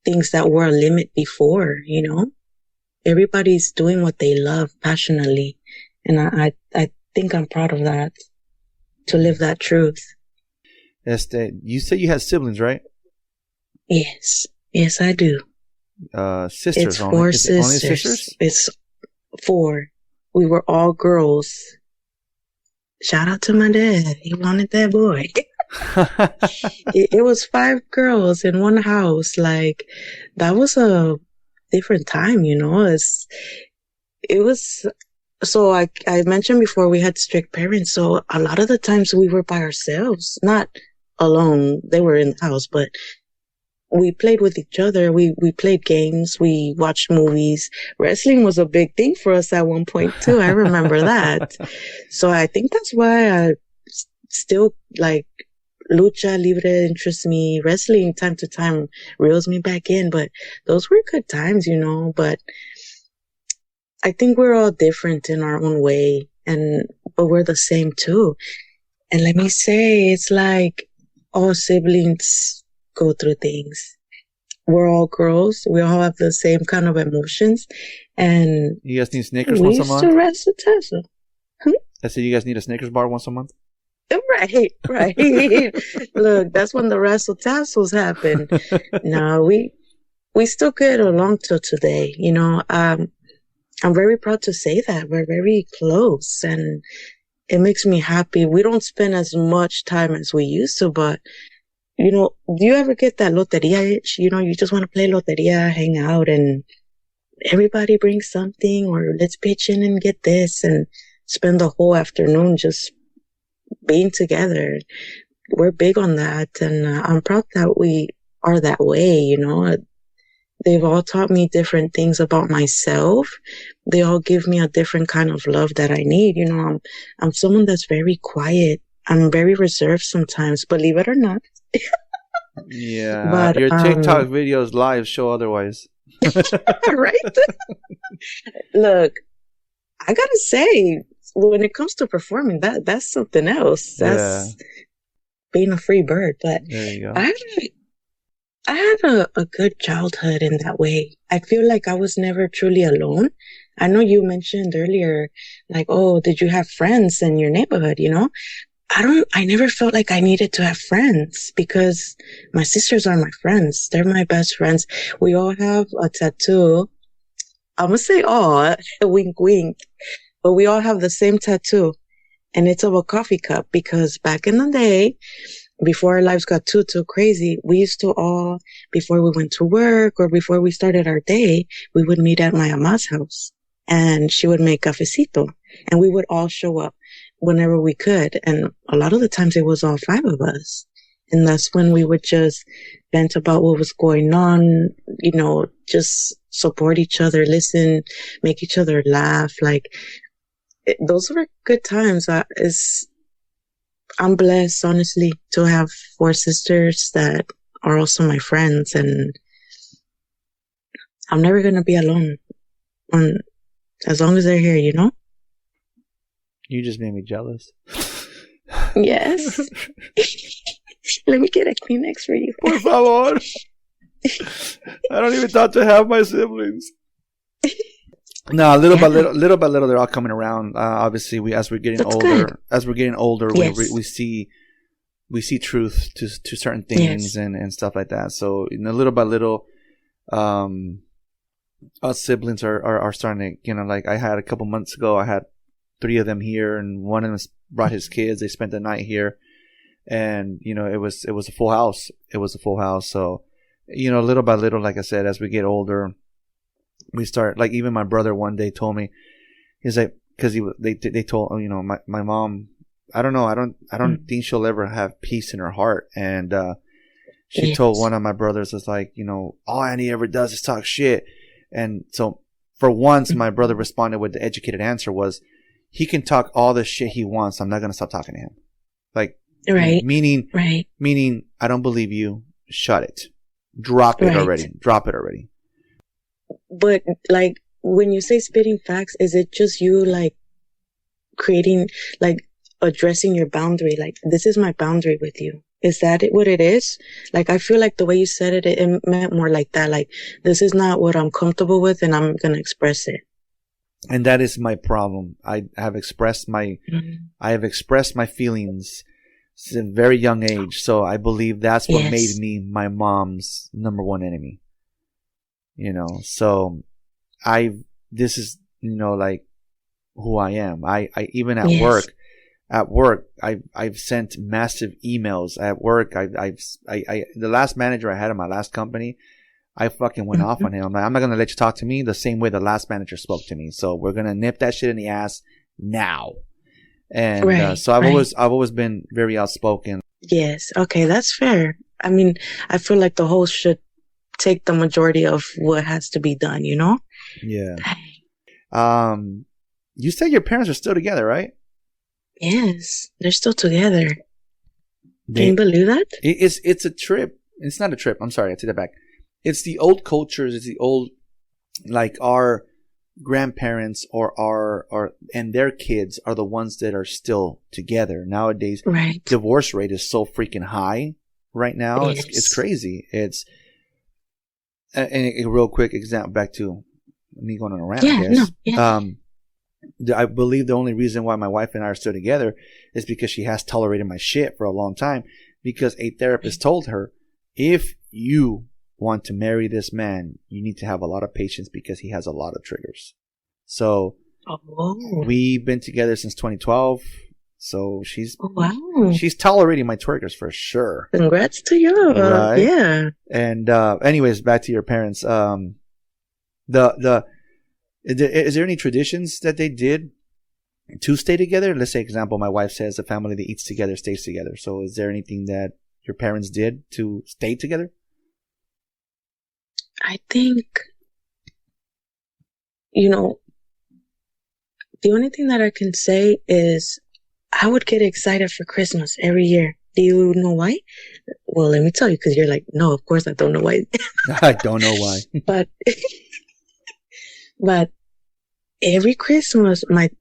things that were a limit before, everybody's doing what they love passionately. And I think I'm proud of that, to live that truth. You said you had siblings, right? Yes, I do. Sisters. It's 4 sisters. Only sisters? It's 4. We were all girls. Shout out to my dad. He wanted that boy. It was 5 girls in one house. Like, that was a different time, it was, so I mentioned before we had strict parents. So a lot of the times we were by ourselves, not alone. They were in the house, but we played with each other. We played games. We watched movies. Wrestling was a big thing for us at one point too. I remember that. So I think that's why I still like lucha libre interests me. Wrestling time to time reels me back in, but those were good times, but I think we're all different in our own way but we're the same too. And let me say, it's like all siblings go through things. We're all girls. We all have the same kind of emotions. And you guys need Snickers once a month? We used to wrestle. I said you guys need a Snickers bar once a month? Right. Look, that's when the wrestle tassels happen. No, we still get along till today. I'm very proud to say that we're very close and it makes me happy. We don't spend as much time as we used to, but do you ever get that loteria itch? You just want to play loteria, hang out, and everybody brings something, or let's pitch in and get this and spend the whole afternoon just being together. we're big on that, and I'm proud that we are that way, you know. They've all taught me different things about myself. They all give me a different kind of love that I need. You know, I'm someone that's very quiet. I'm very reserved sometimes, believe it or not. Yeah, But your TikTok videos live show otherwise. right? Look, I gotta say, when it comes to performing, that's something else. That's being a free bird. But there you go. I had a good childhood in that way. I feel like I was never truly alone. I know you mentioned earlier, like, oh, did you have friends in your neighborhood, you know? I never felt like I needed to have friends because my sisters are my friends. They're my best friends. We all have a tattoo. I'm gonna say, oh, wink, wink. But we all have the same tattoo. And it's of a coffee cup because back in the day, before our lives got too crazy, we used to all, before we went to work or before we started our day, we would meet at my ama's house and she would make cafecito and we would all show up whenever we could. And a lot of the times it was all 5 of us. And that's when we would just vent about what was going on, you know, just support each other, listen, make each other laugh. Like, those were good times. I'm blessed, honestly, to have 4 sisters that are also my friends, and I'm never going to be alone as long as they're here, you know? You just made me jealous. Yes. Let me get a Kleenex for you. Por favor. I don't even thought to have my siblings. No, little by little, they're all coming around. Obviously, as we're getting older, yes. we see truth to certain things and stuff like that. So, you know, little by little, us siblings are starting to, you know, like I had a couple months ago, I had 3 of them here, and one of them brought his kids. They spent the night here, and you know, it was a full house. It was a full house. So, you know, little by little, like I said, as we get older, we start, like, even my brother one day told me, he's like, because they told, you know, my mom, I don't know, I don't think she'll ever have peace in her heart, and she told one of my brothers, is like, you know, all Annie ever does is talk shit. And so for once, my brother responded with the educated answer was, he can talk all the shit he wants, I'm not going to stop talking to him. Like, meaning, I don't believe you, shut it, drop it already. But, like, when you say spitting facts, is it just you, like, creating, like, addressing your boundary? Like, this is my boundary with you. Is that what it is? Like, I feel like the way you said it, it meant more like that. Like, this is not what I'm comfortable with, and I'm going to express it. And that is my problem. I have expressed my feelings since a very young age. So I believe that's what made me my mom's number one enemy. You know, so this is, you know, like who I am. I even at work, I've sent massive emails at work. The last manager I had in my last company, I fucking went off on him. I'm like, I'm not going to let you talk to me the same way the last manager spoke to me. So we're going to nip that shit in the ass now. And so I've always been very outspoken. Yes. Okay. That's fair. I mean, I feel like the host should take the majority of what has to be done, you know? Yeah. You said your parents are still together, right? Yes. They're still together. Can you believe that? It's a trip. It's not a trip. I'm sorry. I take that back. It's the old cultures. It's the old, like, our grandparents and their kids are the ones that are still together nowadays. Right. Divorce rate is so freaking high right now. Yes. It's crazy. And a real quick example, back to me going on a rant, I guess. I believe the only reason why my wife and I are still together is because she has tolerated my shit for a long time, because a therapist told her, if you want to marry this man, you need to have a lot of patience because he has a lot of triggers. So we've been together since 2012. So she's tolerating my triggers for sure. Congrats to you. Right? Yeah. And anyways, back to your parents. Is there any traditions that they did to stay together? Let's say, example, my wife says a family that eats together stays together. So is there anything that your parents did to stay together? I think, you know, the only thing that I can say is I would get excited for Christmas every year. Do you know why? Well, let me tell you, because you're like, no, of course I don't know why. I don't know why. But every Christmas, you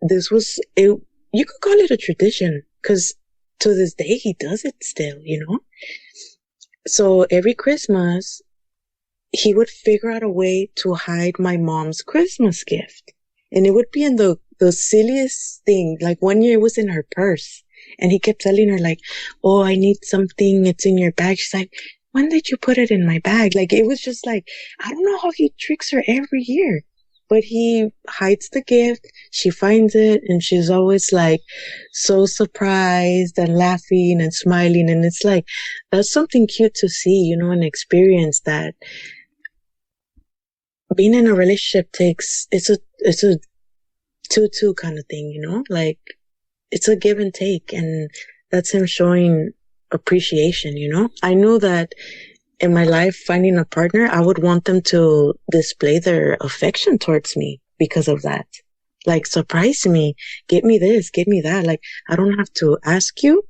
could call it a tradition, because to this day he does it still, you know? So every Christmas, he would figure out a way to hide my mom's Christmas gift. And it would be in the silliest thing. Like one year it was in her purse. And he kept telling her like, oh, I need something. It's in your bag. She's like, when did you put it in my bag? Like, it was just like, I don't know how he tricks her every year. But he hides the gift. She finds it. And she's always like so surprised and laughing and smiling. And it's like, that's something cute to see, you know, an experience that being in a relationship it's a 2-2 kind of thing, you know, like it's a give and take, and that's him showing appreciation, you know. I knew that in my life, finding a partner, I would want them to display their affection towards me because of that. Like, surprise me, get me this, get me that. Like, I don't have to ask you,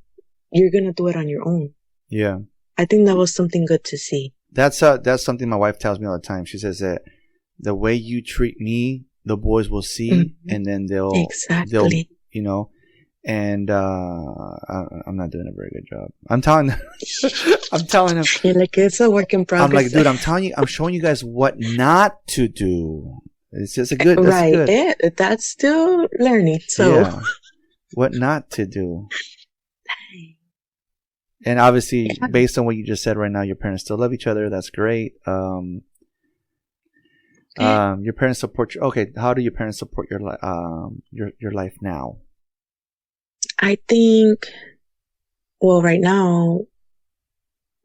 you're going to do it on your own. Yeah. I think that was something good to see. That's something my wife tells me all the time. She says that the way you treat me, the boys will see, and then they'll, you know, and I'm not doing a very good job. I'm telling them. You're like, it's a work in progress. I'm like, dude, I'm telling you, I'm showing you guys what not to do. It's just a good, that's right? good. Yeah, that's still learning. So, yeah, what not to do. And obviously, based on what you just said right now, your parents still love each other. That's great. Your parents support you. Okay, how do your parents support your life now? I think, well, right now,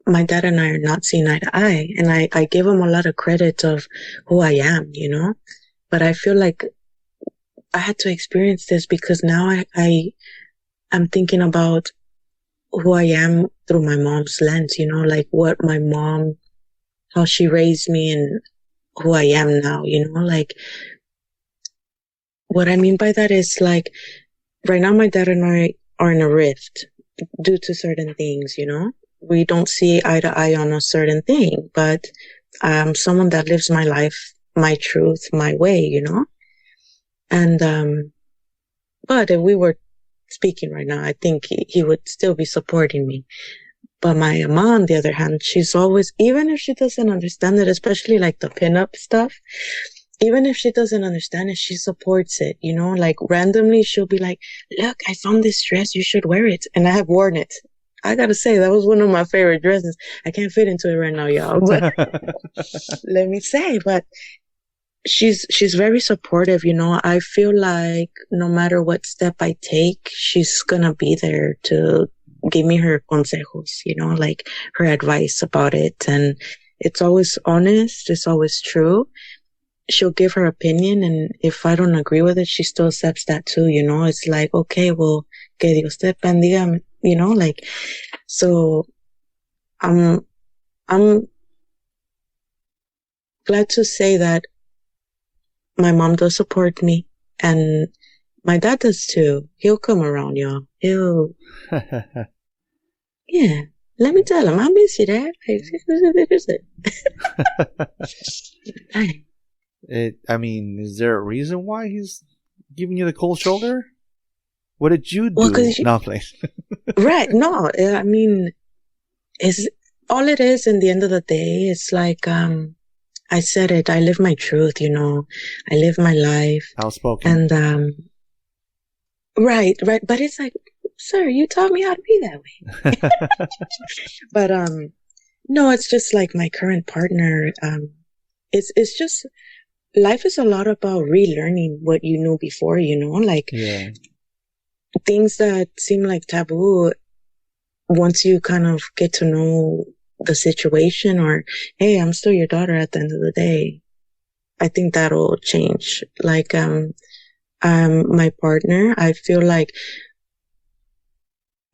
my dad and I are not seeing eye to eye, and I give him a lot of credit of who I am, you know, but I feel like I had to experience this because now I'm thinking about who I am through my mom's lens, you know, like what my mom, how she raised me and who I am now, you know, like what I mean by that is like, right now my dad and I are in a rift due to certain things, you know, we don't see eye to eye on a certain thing, but I'm someone that lives my life, my truth, my way, you know, and, but if we were speaking right now, I think he would still be supporting me. But my mom, on the other hand, she's always, even if she doesn't understand it, especially like the pinup stuff, even if she doesn't understand it, she supports it, you know, like randomly she'll be like, look, I found this dress, you should wear it. And I have worn it. I gotta say, that was one of my favorite dresses. I can't fit into it right now, y'all, but let me say, but she's very supportive, you know. I feel like no matter what step I take, she's gonna be there to give me her consejos, you know, like her advice about it. And it's always honest. It's always true. She'll give her opinion. And if I don't agree with it, she still accepts that too. You know, it's like, okay, well, que Dios te bendiga, you know, like, so I'm glad to say that my mom does support me, and my dad does too. He'll come around, y'all. Yeah. Let me tell him, I miss you, Dad. I mean, is there a reason why he's giving you the cold shoulder? What did you do? No, please. Right. No, I mean, it's all it is in the end of the day. It's like, I said it, I live my truth, you know, I live my life. Outspoken. And, right. But it's like, sir, you taught me how to be that way. But, no, it's just like my current partner. It's just, life is a lot about relearning what you knew before, you know, like things that seem like taboo. Once you kind of get to know the situation, or, hey, I'm still your daughter at the end of the day, I think that'll change. Like, My partner, I feel like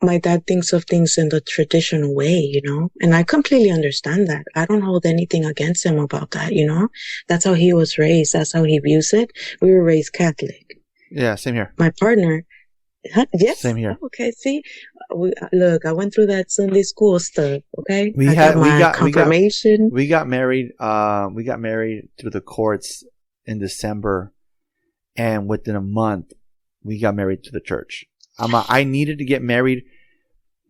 my dad thinks of things in the traditional way, you know, and I completely understand that. I don't hold anything against him about that, you know. That's how he was raised. That's how he views it. We were raised Catholic. Yeah, same here. My partner, yes, same here. Oh, okay, see, look, I went through that Sunday school stuff. Okay, We got confirmation. We got married. We got married through the courts in December, and within a month, we got married to the church. I needed to get married.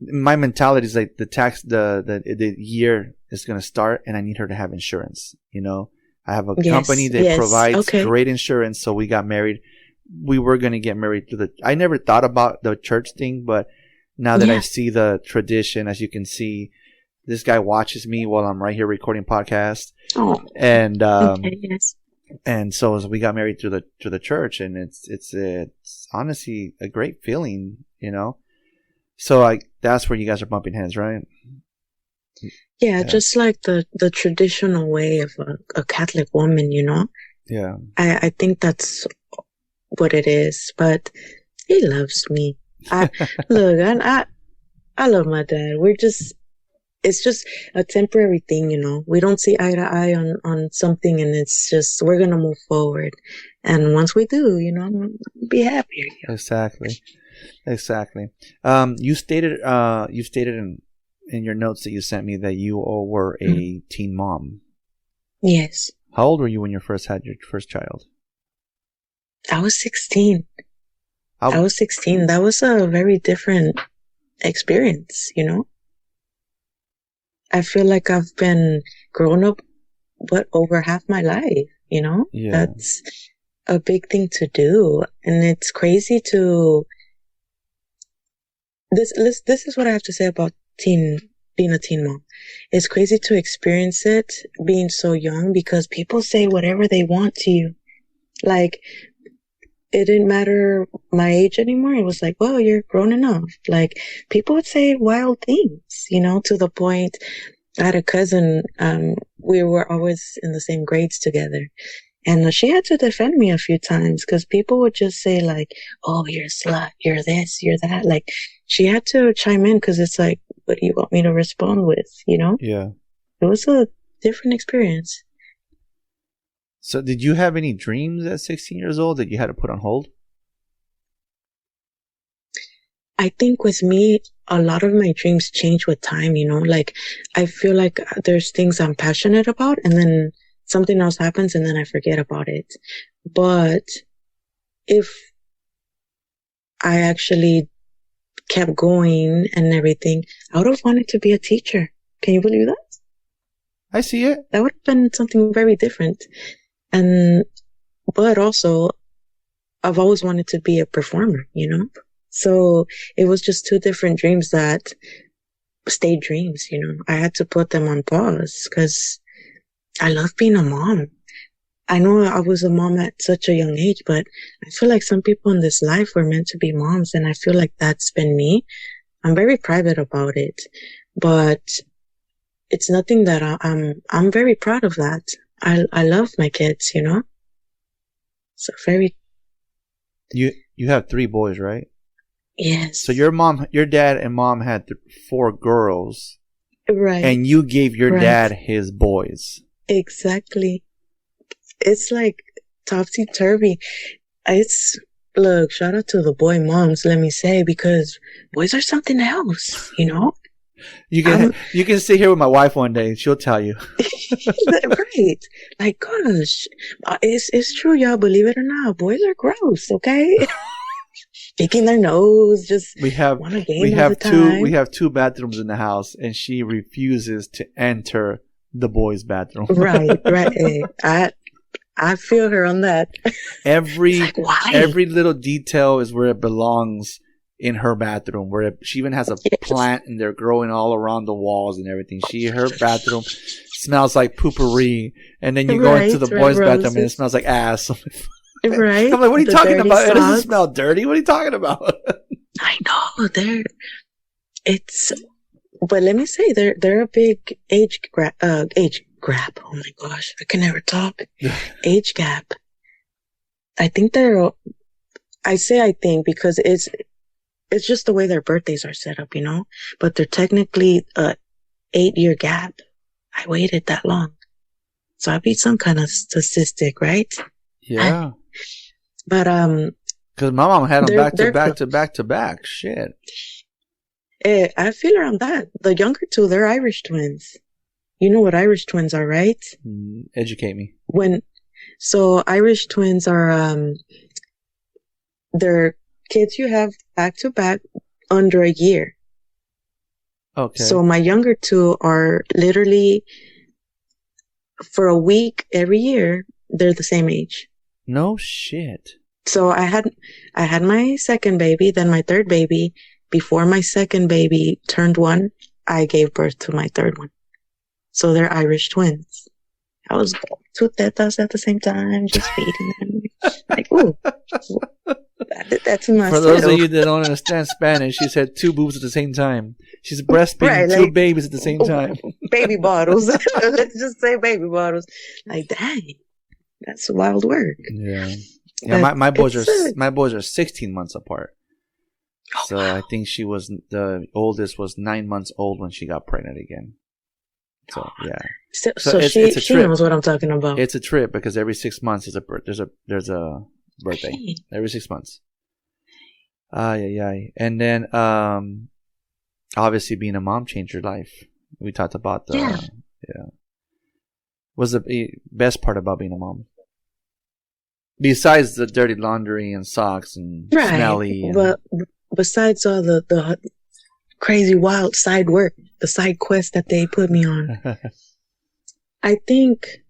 My mentality is like the year is going to start, and I need her to have insurance. You know, I have a company that provides great insurance, so we got married. We were going to get married to I never thought about the church thing, but now that I see the tradition, as you can see, this guy watches me while I'm right here recording podcast. Oh, and yes. And so we got married through the church, and it's honestly a great feeling, you know. So that's where you guys are bumping heads, right? Yeah, just like the traditional way of a Catholic woman, you know. Yeah, I think that's what it is. But he loves me. I love my dad. It's just a temporary thing, you know. We don't see eye to eye on something, and it's just, we're going to move forward. And once we do, you know, I'll be happier. Exactly. You stated in your notes that you sent me that you were a teen mom. Yes. How old were you when you first had your first child? I was 16. I was 16. That was a very different experience, you know. I feel like I've been grown up, over half my life, you know? Yeah. That's a big thing to do. And it's crazy to, this is what I have to say about being a teen mom. It's crazy to experience it being so young, because people say whatever they want to you. Like, it didn't matter my age anymore. It was like, well, you're grown enough. Like, people would say wild things, you know, to the point. I had a cousin, we were always in the same grades together. And she had to defend me a few times, because people would just say like, oh, you're a slut, you're this, you're that. Like, she had to chime in, because it's like, what do you want me to respond with, you know? Yeah. It was a different experience. So did you have any dreams at 16 years old that you had to put on hold? I think with me, a lot of my dreams change with time, you know, like I feel like there's things I'm passionate about, and then something else happens, and then I forget about it. But if I actually kept going and everything, I would have wanted to be a teacher. Can you believe that? I see it. That would have been something very different. But also, I've always wanted to be a performer, you know? So it was just two different dreams that stayed dreams, you know? I had to put them on pause, because I love being a mom. I know I was a mom at such a young age, but I feel like some people in this life were meant to be moms, and I feel like that's been me. I'm very private about it, but it's nothing that I'm very proud of that. I love my kids, you know? So very. You have 3 boys, right? Yes. So your dad and mom had 4 girls. Right. And you gave your dad his boys. Exactly. It's like topsy-turvy. Look, shout out to the boy moms, let me say, because boys are something else, you know? You can sit here with my wife one day and she'll tell you. Right. Like, gosh, it's true, y'all, believe it or not. Boys are gross, okay? Picking their nose, just we have 2 bathrooms in the house, and she refuses to enter the boys' bathroom. Right. I feel her on that. Every like, why? Every little detail is where it belongs in her bathroom. Where she even has a plant, and they're growing all around the walls and everything. Her bathroom smells like poopery, and then you go into the boys' bathroom and it smells like ass. Right? I'm like, what are you talking about? It doesn't smell dirty. What are you talking about? I know but let me say, they're a big age gap. Oh my gosh, I can never talk. Age gap. I think they're I say I think because it's just the way their birthdays are set up, but they're technically a 8-year gap. I waited that long. So I'd be some kind of statistic, right? Yeah. But, because my mom had them back to back to back to back. Shit. I feel around that. The younger two, they're Irish twins. You know what Irish twins are, right? Educate me. So Irish twins are, they're kids you have back to back under a year. Okay. So my younger two are literally for a week every year, they're the same age. No shit. So I had my second baby, then my third baby. Before my second baby turned 1, I gave birth to my third one. So they're Irish twins. I was 2 tetas at the same time, just feeding them. Like, ooh. That's my For those of you that don't understand Spanish, she said 2 boobs at the same time. She's breastfeeding 2 babies at the same time. Baby bottles. Let's just say baby bottles. Like, dang. That's wild work. Yeah. Yeah, my boys are 16 months apart. So I think the oldest was 9 months old when she got pregnant again. So yeah. So she knows what I'm talking about. It's a trip because every 6 months there's a birthday. Dang. Every 6 months. Yeah. And then obviously being a mom changed your life. We talked about yeah. What's the best part about being a mom? Besides the dirty laundry and socks and smelly. But besides all the crazy wild side work, the side quest that they put me on, I think,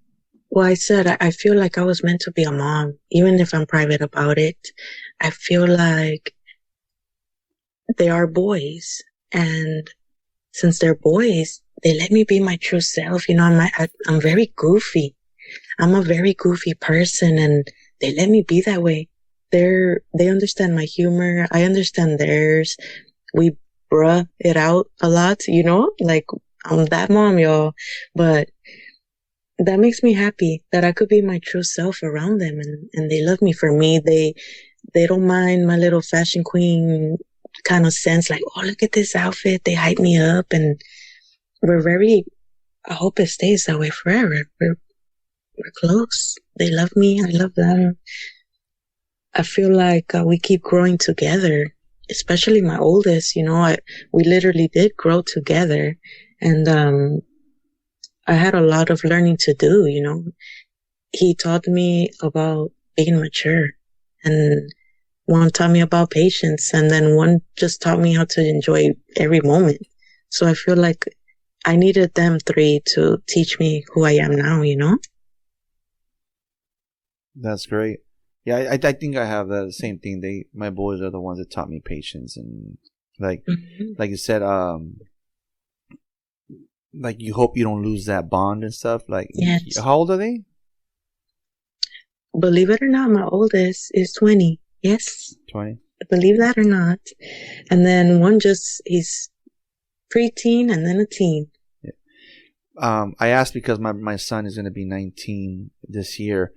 I said, I feel like I was meant to be a mom, even if I'm private about it. I feel like they are boys, and since they're boys, they let me be my true self. I'm very goofy. I'm a very goofy person, and they let me be that way. They understand my humor. I understand theirs. We bruh it out a lot, like I'm that mom, y'all. But that makes me happy that I could be my true self around them, and they love me for me. They don't mind my little fashion queen kind of sense, like, oh, look at this outfit. They hype me up, and I hope it stays that way forever. We're close. They love me. I love them. I feel like we keep growing together, especially my oldest. We literally did grow together, and I had a lot of learning to do. He taught me about being mature, and one taught me about patience, and then one just taught me how to enjoy every moment. So I feel like I needed them 3 to teach me who I am now. That's great. Yeah, I think I have the same thing. My boys are the ones that taught me patience, and like you said, like you hope you don't lose that bond and stuff. Like, yes. How old are they? Believe it or not, my oldest is 20. Yes. 20. Believe that or not. And then one he's preteen and then a teen. Yeah. I asked because my son is going to be 19 this year.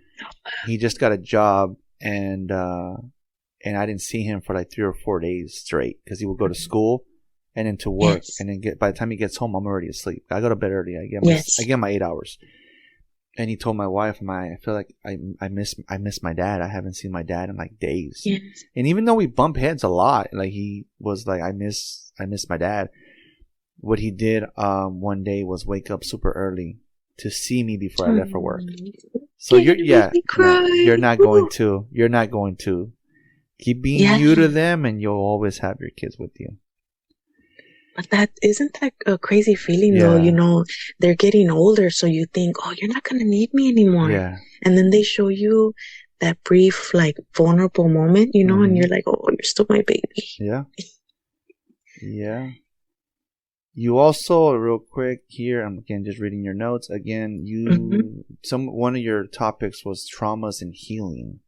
He just got a job, and I didn't see him for like 3 or 4 days straight because he would go to school and then to work, yes. And then by the time he gets home, I'm already asleep. I go to bed early. I get my 8 hours. And he told my wife, I feel like I miss my dad. I haven't seen my dad in like days. Yes. And even though we bump heads a lot, like he was like, I miss my dad. What he did one day was wake up super early to see me before I left for work. So you're not going to keep being you to them, and you'll always have your kids with you. But isn't that a crazy feeling though? They're getting older, so you think, oh, you're not gonna need me anymore. Yeah. And then they show you that brief, like, vulnerable moment, and you're like, oh, you're still my baby. Yeah. Yeah. You also, real quick here, I'm again just reading your notes. Again, one of your topics was traumas and healing.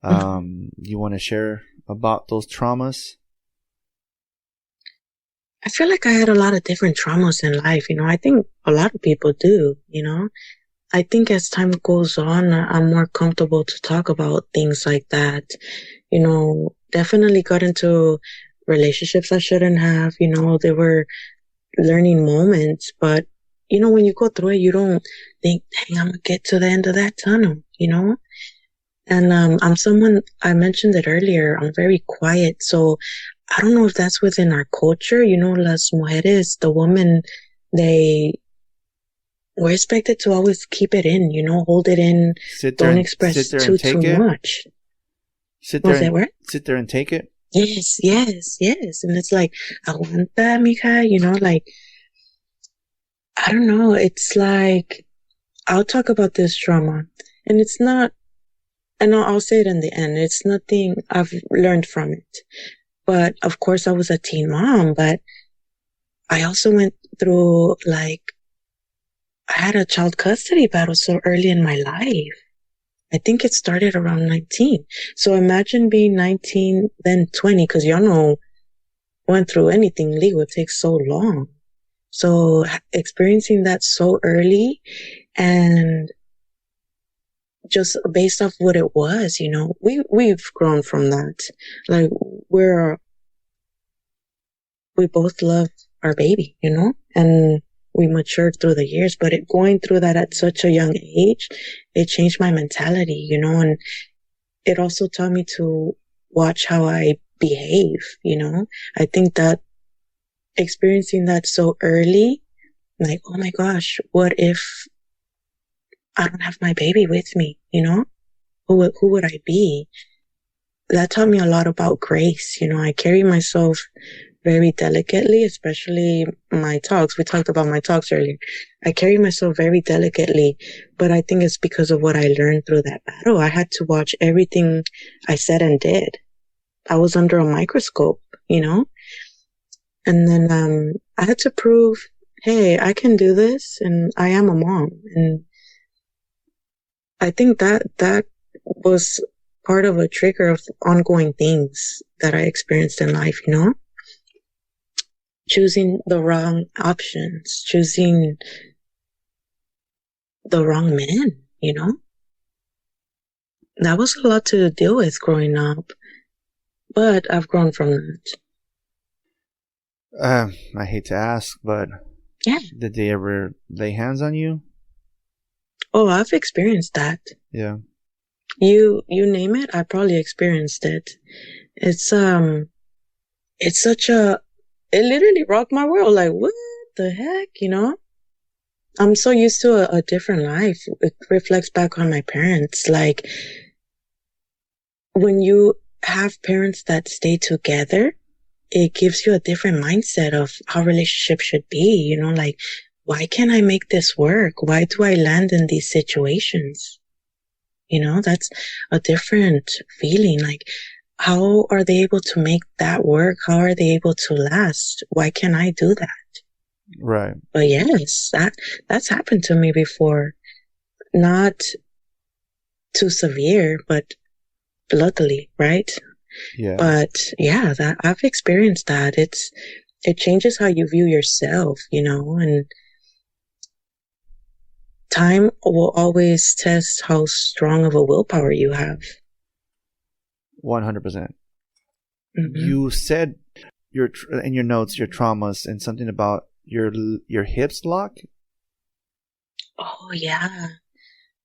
You want to share about those traumas? I feel like I had a lot of different traumas in life. I think a lot of people do. I think as time goes on, I'm more comfortable to talk about things like that. definitely got into relationships I shouldn't have. There were learning moments, but when you go through it, you don't think, dang, I'm gonna get to the end of that tunnel, And I'm someone, I mentioned it earlier, I'm very quiet, so I don't know if that's within our culture. Las mujeres, the women, we're expected to always keep it in, hold it in, don't express too much. Sit there and take it. Yes. And it's like, aguanta, mija, like, I don't know. It's like, I'll talk about this trauma, and it's not, and I'll say it in the end. It's nothing I've learned from it. But of course I was a teen mom, but I also went through, like, I had a child custody battle so early in my life. I think it started around 19. So imagine being 19, then 20, because went through anything legal takes so long. So experiencing that so early, and just based off what it was, we've grown from that. Like, we both love our baby, and we matured through the years, but going through that at such a young age, it changed my mentality, and it also taught me to watch how I behave, I think that experiencing that so early, like, oh my gosh, what if I don't have my baby with me, who would I be? That taught me a lot about grace. I carry myself very delicately, especially my talks. We talked about my talks earlier. I carry myself very delicately, but I think it's because of what I learned through that battle. I had to watch everything I said and did. I was under a microscope, and then I had to prove, hey, I can do this, and I am a mom. And I think that was part of a trigger of ongoing things that I experienced in life, choosing the wrong options, choosing the wrong men, that was a lot to deal with growing up, but I've grown from that. I hate to ask, but yeah, did they ever lay hands on you? Oh, I've experienced that. Yeah. You name it, I probably experienced it. It literally rocked my world. Like, what the heck, I'm so used to a different life. It reflects back on my parents. Like, when you have parents that stay together, it gives you a different mindset of how relationships should be, like, why can't I make this work? Why do I land in these situations? That's a different feeling. Like, how are they able to make that work? How are they able to last? Why can't I do that? Right. But yes, that's happened to me before. Not too severe, but luckily, right? Yeah. But yeah, that I've experienced that. It changes how you view yourself, and time will always test how strong of a willpower you have. 100%. Mm-hmm. You said in your notes, your traumas, and something about your hips lock. Oh yeah.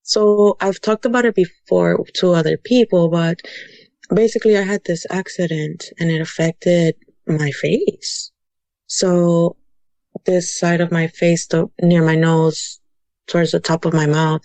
So I've talked about it before to other people, but basically I had this accident and it affected my face. So this side of my face, near my nose, towards the top of my mouth,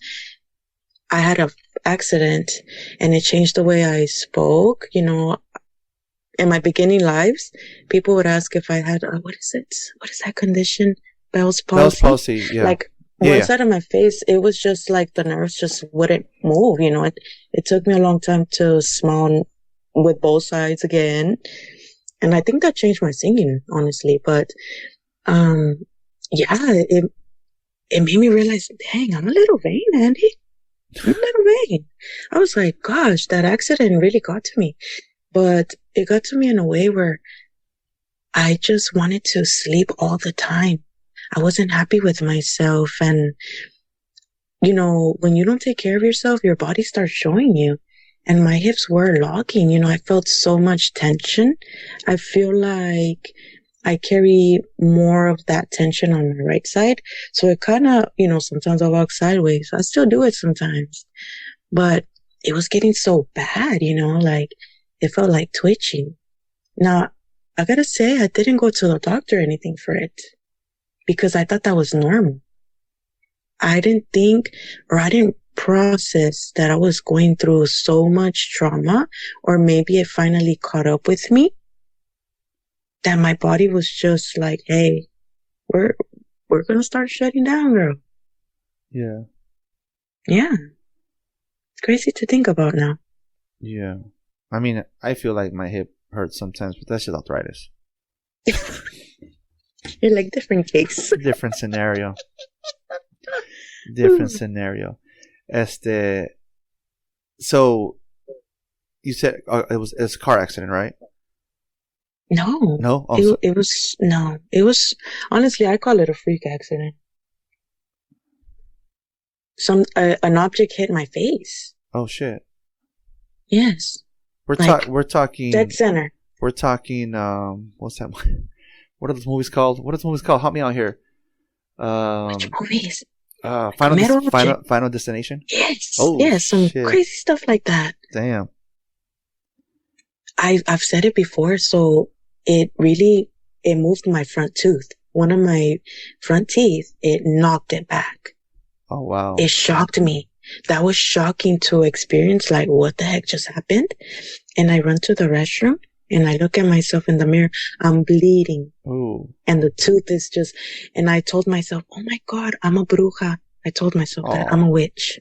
I had an accident and it changed the way I spoke. In my beginning lives, people would ask if I had, what is it? What is that condition? Bell's palsy. Bell's palsy, yeah. Like, one side of my face, it was just like the nerves just wouldn't move, It took me a long time to smile with both sides again. And I think that changed my singing, honestly. But, it made me realize, dang, I'm a little vain, Andy. I'm a little vain. I was like, gosh, that accident really got to me. But it got to me in a way where I just wanted to sleep all the time. I wasn't happy with myself. And, when you don't take care of yourself, your body starts showing you. and my hips were locking. You know, I felt so much tension. I feel like I carry more of that tension on my right side. So it kind of, you know, sometimes I walk sideways. I still do it sometimes, but it was getting so bad, you know, like it felt like twitching. Now, I gotta say, I didn't go to the doctor or anything for it because I thought that was normal. I didn't think, or I didn't process that I was going through so much trauma, or maybe it finally caught up with me, that my body was just like, hey, we're gonna start shutting down, girl. Yeah. Yeah. It's crazy to think about now. Yeah. I mean, I feel like my hip hurts sometimes, but that's just arthritis. You're like, different case. Different scenario. Different scenario. So you said it's a car accident, right? No. No? Oh, it was, honestly, I call it a freak accident. An object hit my face. oh shit. Yes. We're talking Dead center. We're talking what's that one? What are those movies called? Help me out here. Which movies? Final Destination? Yes. Oh, yes, some shit. crazy stuff like that. Damn. I've said it before, so it moved my front tooth. One of my front teeth, it knocked it back. Oh wow. It shocked me. That was shocking to experience, like, what the heck just happened? And I run to the restroom and I look at myself in the mirror. I'm bleeding. Ooh. And the tooth is just, and I told myself, oh my God, I'm a bruja. I told myself that I'm a witch.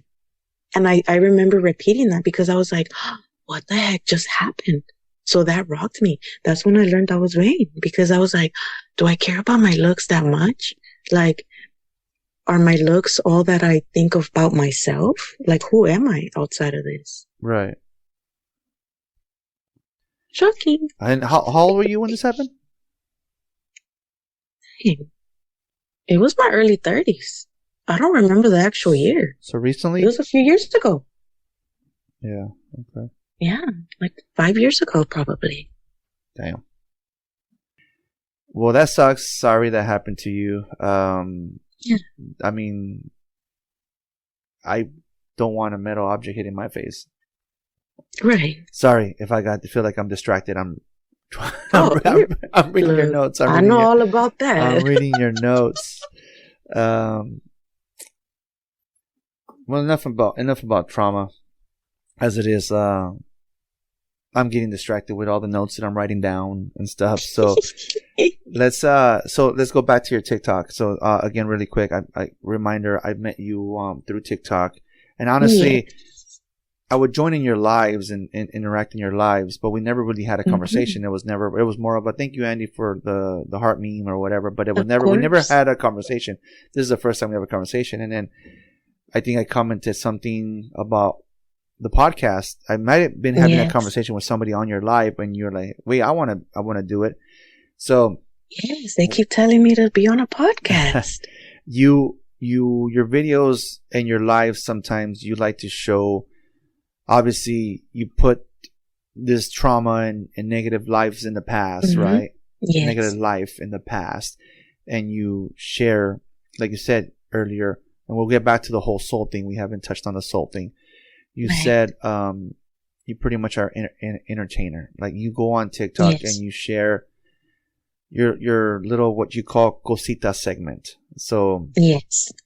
And I remember repeating that because I was like, oh, what the heck just happened? So that rocked me. That's when I learned I was vain, because I was like, do I care about my looks that much? Like, are my looks all that I think about myself? Like, who am I outside of this? Right. Shocking. And how old were you when this happened? Dang. It was my early 30s. I don't remember the actual year. So recently? It was a few years ago. Yeah. Okay. Yeah, like 5 years ago, probably. Damn. Well, that sucks. Sorry that happened to you. Yeah. I mean, I don't want a metal object hitting my face. Right. Sorry if I got to feel like I'm distracted. I'm Oh, I'm reading your notes. I know all about that. I'm reading your notes. Well, enough about trauma, as it is. I'm getting distracted with all the notes that I'm writing down and stuff. So let's go back to your TikTok. So again, really quick, reminder, I met you through TikTok, and honestly, I would join in your lives and interact in your lives, but we never really had a conversation. It was more of a thank you, Andy, for the heart meme or whatever, but we never had a conversation. This is the first time we have a conversation. And then I think I commented something about the podcast. I might have been having a conversation with somebody on your live and you're like, wait, I want to do it. So yes, they keep telling me to be on a podcast. your videos and your lives, sometimes you like to show, obviously you put this trauma and negative lives in the past, right? Yes. Negative life in the past. And you share, like you said earlier, and we'll get back to the whole soul thing. We haven't touched on the soul thing. You said you pretty much are an entertainer. Like you go on TikTok and you share your little, what you call cositas segment. So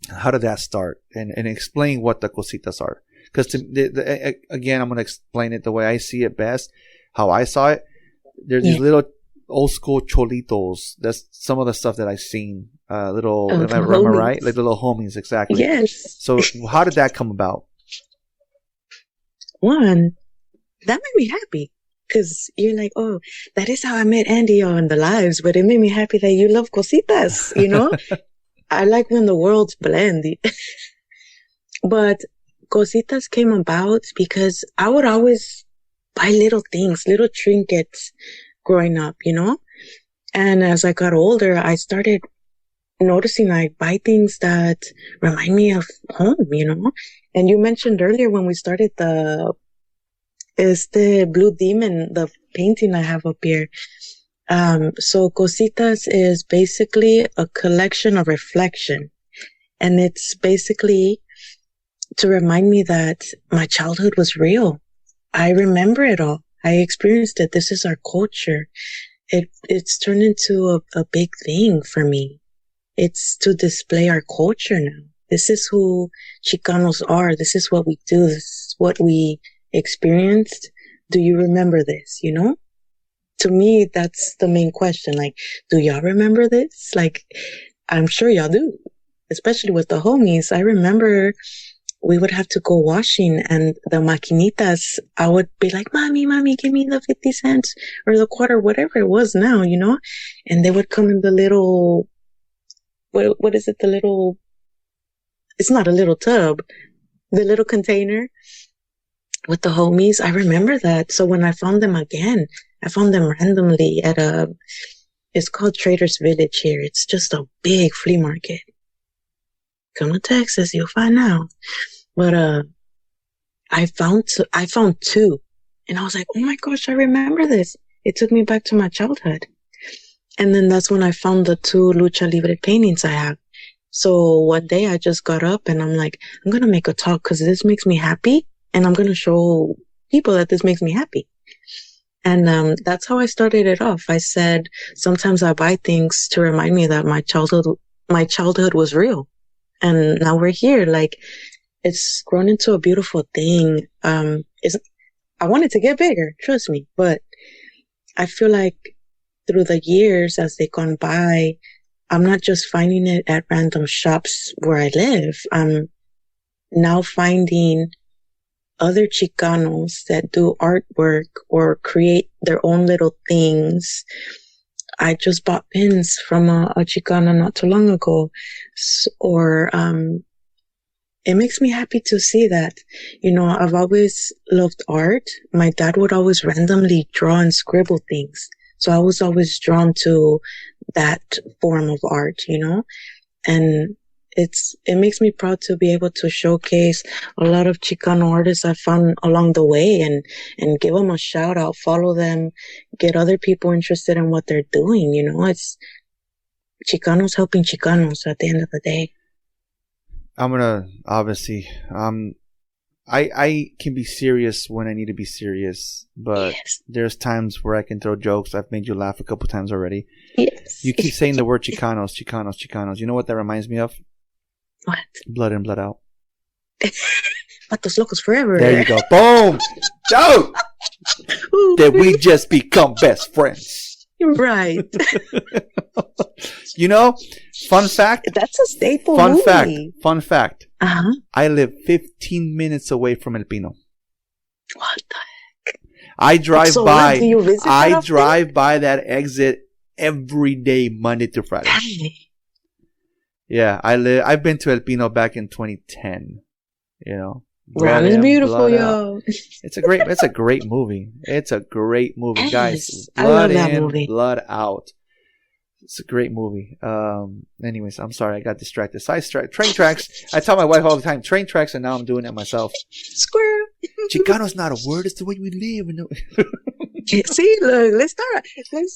how did that start? And explain what the cositas are. Because again, I'm going to explain it the way I see it best, how I saw it. There's these little old school cholitos. That's some of the stuff that I've seen. Am I right? Like the little homies, exactly. Yes. So how did that come about? One, that made me happy because you're like, oh, that is how I met Andy on the lives, but it made me happy that you love cositas, you know? I like when the worlds blend. But cositas came about because I would always buy little things, little trinkets growing up, you know? And as I got older, I started noticing I buy things that remind me of home, you know? And you mentioned earlier when we started the It's the Blue Demon, the painting I have up here. So Cositas is basically a collection of reflection. And it's basically to remind me that my childhood was real. I remember it all. I experienced it. This is our culture. It's turned into a big thing for me. It's to display our culture now. This is who Chicanos are. This is what we do. This is what we experienced. Do you remember this? You know? To me, that's the main question. Like, do y'all remember this? Like, I'm sure y'all do. Especially with the homies. I remember we would have to go washing and the maquinitas, I would be like, mommy, give me the 50 cents or the quarter, whatever it was now, you know? And they would come in the little, what is it? The little, it's not a little tub, the little container with the homies. I remember that. So when I found them again, I found them randomly at it's called Trader's Village here. It's just a big flea market. Come to Texas, you'll find out. But I found two, and I was like, oh my gosh, I remember this. It took me back to my childhood. And then that's when I found the two Lucha Libre paintings I have. So one day I just got up and I'm like, I'm going to make a talk because this makes me happy, and I'm going to show people that this makes me happy. And that's how I started it off. I said, sometimes I buy things to remind me that my childhood was real. And now we're here. Like, it's grown into a beautiful thing. I want it to get bigger, trust me. But I feel like through the years as they've gone by, I'm not just finding it at random shops where I live. I'm now finding other Chicanos that do artwork or create their own little things. I just bought pins from a Chicana not too long ago. It makes me happy to see that. You know, I've always loved art. My dad would always randomly draw and scribble things. So I was always drawn to that form of art, you know, and it makes me proud to be able to showcase a lot of Chicano artists I found along the way and give them a shout out, follow them, get other people interested in what they're doing. You know, it's Chicanos helping Chicanos at the end of the day. I'm gonna obviously, I can be serious when I need to be serious, but yes, there's times where I can throw jokes. I've made you laugh a couple times already. Yes. You keep saying the word Chicanos, Chicanos, Chicanos. You know what that reminds me of? What? Blood in, blood out. Patos locos forever. There you go. Boom! Joke! Did we just become best friends? Right. You know, fun fact. That's a staple Fun movie. Fun fact. Uh-huh. I live 15 minutes away from El Pino. What the heck? I drive by. Do you visit I drive by that exit every day, Monday to Friday. Yeah, I've been to El Pino back in 2010. You know, Ram is beautiful, yo. It's a great movie. It's a great movie, yes, guys. I love that movie. Blood out. It's a great movie. Anyways, I'm sorry, I got distracted. Train tracks. I tell my wife all the time, train tracks, and now I'm doing it myself. Squirrel. Chicano's not a word; it's the way we live. See, look, let's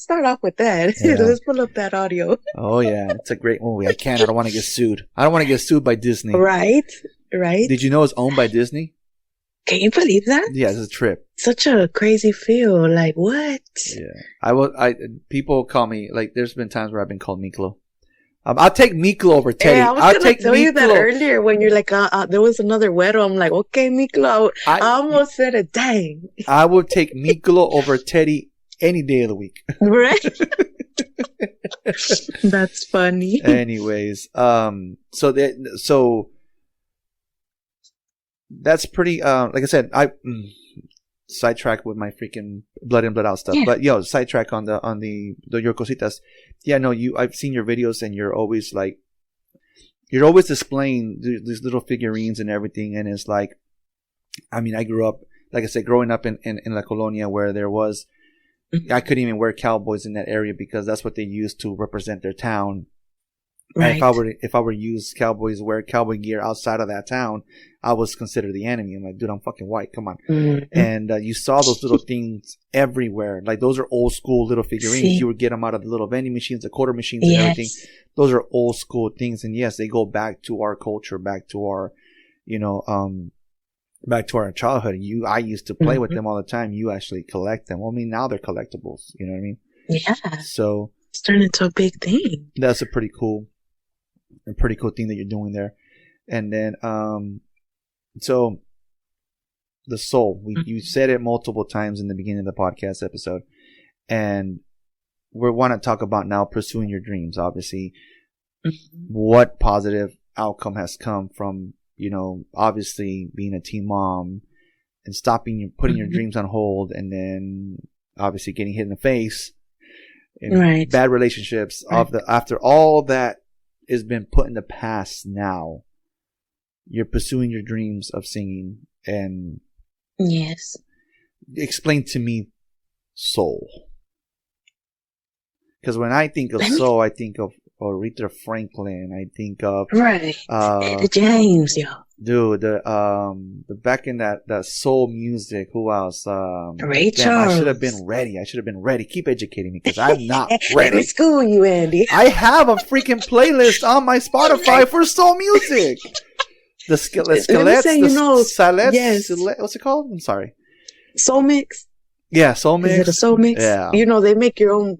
start off with that. Yeah. Let's pull up that audio. Oh yeah, it's a great movie. I don't want to get sued. I don't want to get sued by Disney. Right. Did you know it's owned by Disney? Can you believe that? Yeah, it's a trip. Such a crazy feel. Like, what? Yeah. People call me, like, there's been times where I've been called Miklo. I'll take Miklo over Teddy. Yeah, I was going to tell you that earlier when you're like, there was another güero. I'm like, okay, Miklo. I almost said it. Dang. I would take Miklo over Teddy any day of the week. Right? That's funny. Anyways, so that's pretty, like I said, sidetrack with my freaking blood in, blood out stuff. Yeah. But sidetrack on the your cositas. Yeah, no, I've seen your videos and you're always displaying these little figurines and everything. And it's like, I mean, I grew up, like I said, growing up in La Colonia where there was, I couldn't even wear cowboys in that area because that's what they used to represent their town. Right. If I were to use wear cowboy gear outside of that town, I was considered the enemy. I'm like, dude, I'm fucking white. Come on. Mm-hmm. And you saw those little things everywhere. Like those are old school little figurines. See? You would get them out of the little vending machines, the quarter machines, Yes. and everything. Those are old school things, and yes, they go back to our culture, back to our, back to our childhood. I used to play with them all the time. You actually collect them. Well, I mean, now they're collectibles. You know what I mean? Yeah. So It's turned into a big thing. that's a pretty cool thing that you're doing there. And then, so the soul, you said it multiple times in the beginning of the podcast episode, and we want to talk about now pursuing your dreams. Obviously, what positive outcome has come from, obviously being a teen mom and putting your dreams on hold, and then obviously getting hit in the face and bad relationships. After all that has been put in the past, now you're pursuing your dreams of singing. And yes, explain to me soul, because when I think of soul, I think of Aretha Franklin. I think of Etta James, yo. Dude, the back in that soul music. Who else? Ray Charles. I should have been ready. Keep educating me, because I'm not ready. Let me school you, Andy. I have a freaking playlist on my Spotify for soul music. The skelettes, yes. What's it called? I'm sorry. Soul Mix. Yeah, Soul Mix. Is it a Soul Mix? Yeah. They make your own.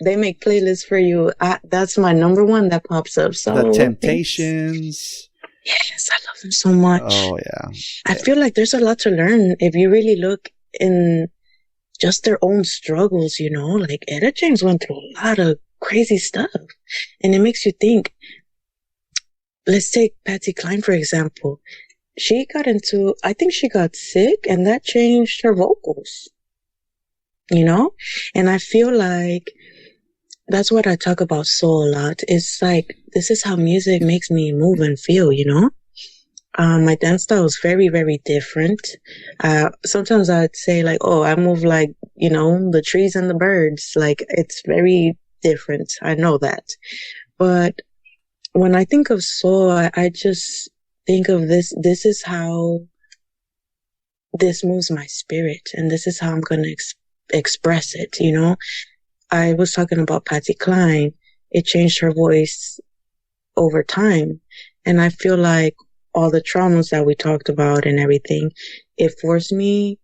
They make playlists for you. That's my number one that pops up. So The Temptations. Yes, I love them so much. Oh yeah. I feel like there's a lot to learn if you really look in just their own struggles. Like Etta James went through a lot of crazy stuff, and it makes you think. Let's take Patsy Cline, for example. I think she got sick, and that changed her vocals. And I feel like that's what I talk about soul a lot. It's like, this is how music makes me move and feel, My dance style is very, very different. Sometimes I'd say like, oh, I move like, the trees and the birds. Like, it's very different. I know that. But when I think of soul, I just think of this. This is how this moves my spirit, and this is how I'm going to express it. I was talking about Patsy Cline. It changed her voice over time, and I feel like all the traumas that we talked about and everything, it forced me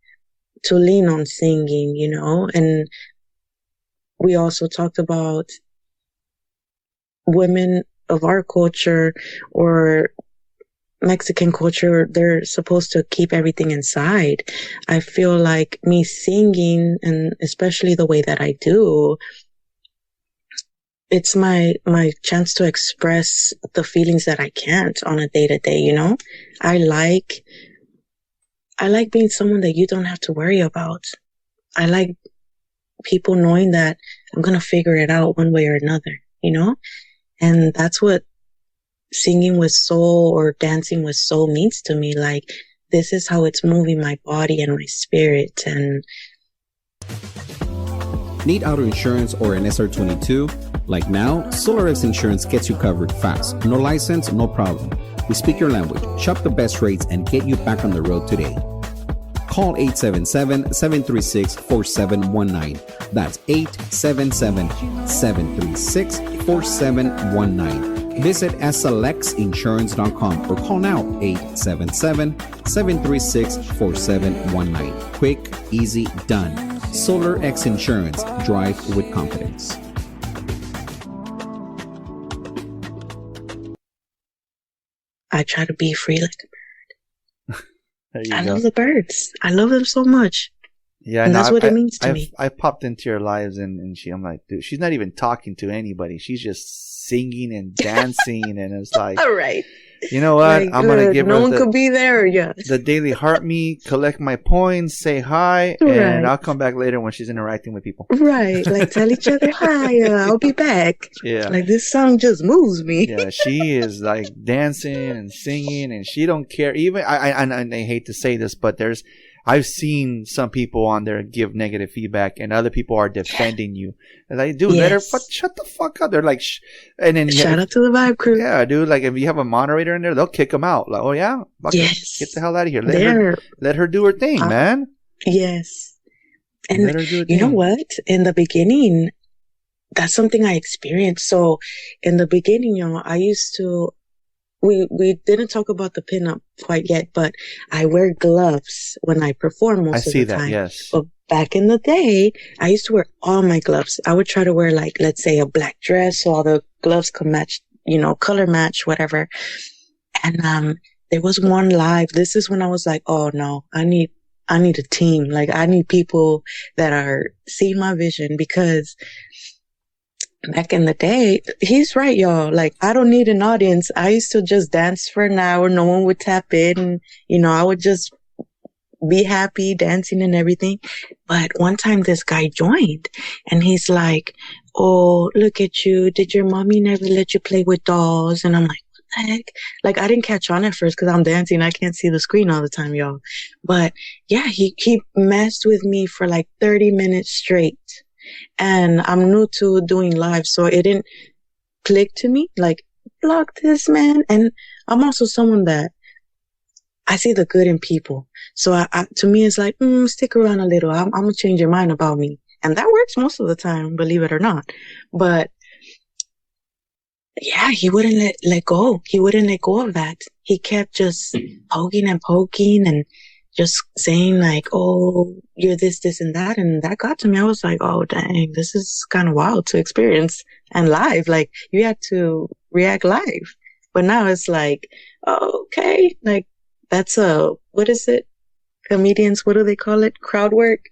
to lean on singing, and we also talked about women of our culture or Mexican culture. They're supposed to keep everything inside. I feel like me singing, and especially the way that I do, it's my chance to express the feelings that I can't on a day-to-day, I like being someone that you don't have to worry about. I like people knowing that I'm going to figure it out one way or another, And that's what singing with soul or dancing with soul means to me. Like, this is how it's moving my body and my spirit. And need auto insurance or an SR22? Like now, SolarX Insurance gets you covered fast. No license, no problem. We speak your language, shop the best rates, and get you back on the road today. Call 877-736-4719. That's 877-736-4719. Visit slxinsurance.com or call now 877-736-4719. Quick, easy, done. Solar X Insurance. Drive with confidence. I try to be free like a bird. I go. love the birds. I love them so much. Yeah, and that's what it means to me. I popped into your lives and I'm like, dude, she's not even talking to anybody. She's just singing and dancing, and it's like, all right. You know what? Like, I'm gonna give her. No one could be there. Yeah. The daily heart me, collect my points, say hi, and I'll come back later when she's interacting with people. Right, like tell each other hi. I'll be back. Yeah. Like this song just moves me. Yeah, she is like dancing and singing, and she don't care. Even I hate to say this, but I've seen some people on there give negative feedback, and other people are defending you. And like, dude, let her shut the fuck up. They're like, and then shout out to the Vibe Crew. Yeah, dude. Like, if you have a moderator in there, they'll kick them out. Like, oh yeah, yes, get the hell out of here. Let her do her thing, man. Yes, and you know what? In the beginning, that's something I experienced. So, in the beginning, I used to. We didn't talk about the pinup quite yet, but I wear gloves when I perform most of the time. I see that, yes. But back in the day, I used to wear all my gloves. I would try to wear, like, let's say a black dress so all the gloves could match, color match, whatever. And there was one live. This is when I was like, oh no, I need a team. Like, I need people that are seeing my vision, because back in the day, he's right, y'all. Like, I don't need an audience. I used to just dance for an hour. No one would tap in. I would just be happy dancing and everything. But one time this guy joined and he's like, oh, look at you. Did your mommy never let you play with dolls? And I'm like, what the heck? Like, I didn't catch on at first because I'm dancing. I can't see the screen all the time, y'all. But yeah, he messed with me for like 30 minutes straight. And I'm new to doing live, so it didn't click to me, like, block this, man. And I'm also someone that I see the good in people. So to me, it's like, stick around a little. I'm going to change your mind about me. And that works most of the time, believe it or not. But yeah, he wouldn't let go. He wouldn't let go of that. He kept just poking and just saying like, oh, you're this, and that. And that got to me. I was like, oh, dang, this is kind of wild to experience and live. Like, you had to react live. But now it's like, oh, okay. Like, that's what is it? Comedians, what do they call it? Crowd work.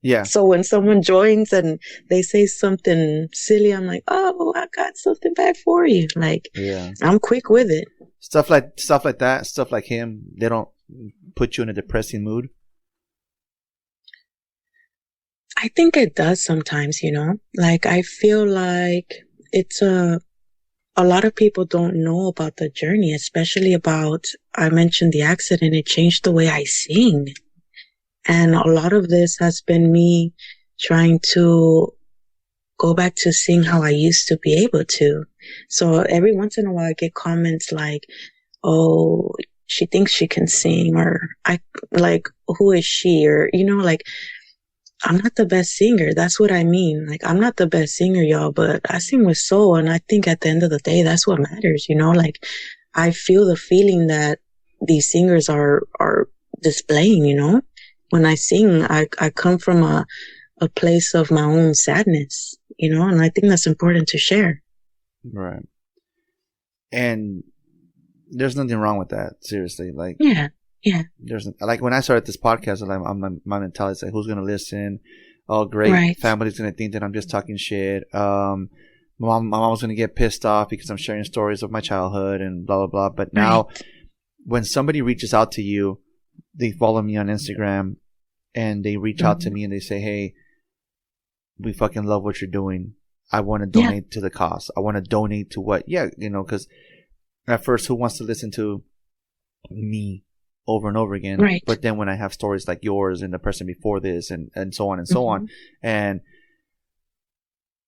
Yeah. So when someone joins and they say something silly, I'm like, oh, I got something back for you. Like, yeah, I'm quick with it. Stuff like that, stuff like him, they don't put you in a depressing mood? I think it does sometimes, like, I feel like it's a lot of people don't know about the journey, especially about, I mentioned the accident. It changed the way I sing. And a lot of this has been me trying to go back to sing how I used to be able to. So every once in a while I get comments like, oh, she thinks she can sing, or who is she? Or, like, I'm not the best singer. That's what I mean. Like, I'm not the best singer, y'all, but I sing with soul. And I think at the end of the day, that's what matters, like, I feel the feeling that these singers are displaying, when I sing, I come from a place of my own sadness, and I think that's important to share. Right. And there's nothing wrong with that. Seriously. Like, yeah. There's like, when I started this podcast, my mentality is like, who's going to listen? Oh, great. Right. Family's going to think that I'm just talking shit. My mom's going to get pissed off because I'm sharing stories of my childhood and blah, blah, blah. But now when somebody reaches out to you, they follow me on Instagram and they reach out to me and they say, hey, we fucking love what you're doing. I want to donate to the cause. I want to donate to what, because at first, who wants to listen to me over and over again? Right. But then when I have stories like yours and the person before this and so on and so on, and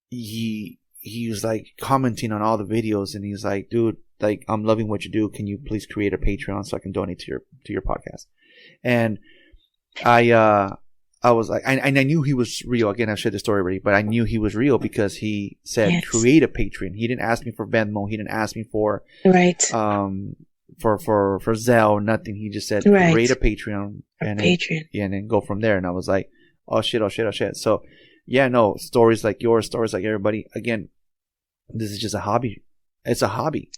he was like commenting on all the videos and he's like, dude, like, I'm loving what you do. Can you please create a Patreon so I can donate to your podcast? And I was like, I knew he was real. Again, I've shared the story already, but I knew he was real because he said, create a Patreon. He didn't ask me for Venmo. He didn't ask me for, for Zelle, nothing. He just said, create a Patreon. And then go from there. And I was like, oh shit. So yeah, no, stories like yours, stories like everybody. Again, this is just a hobby. It's a hobby.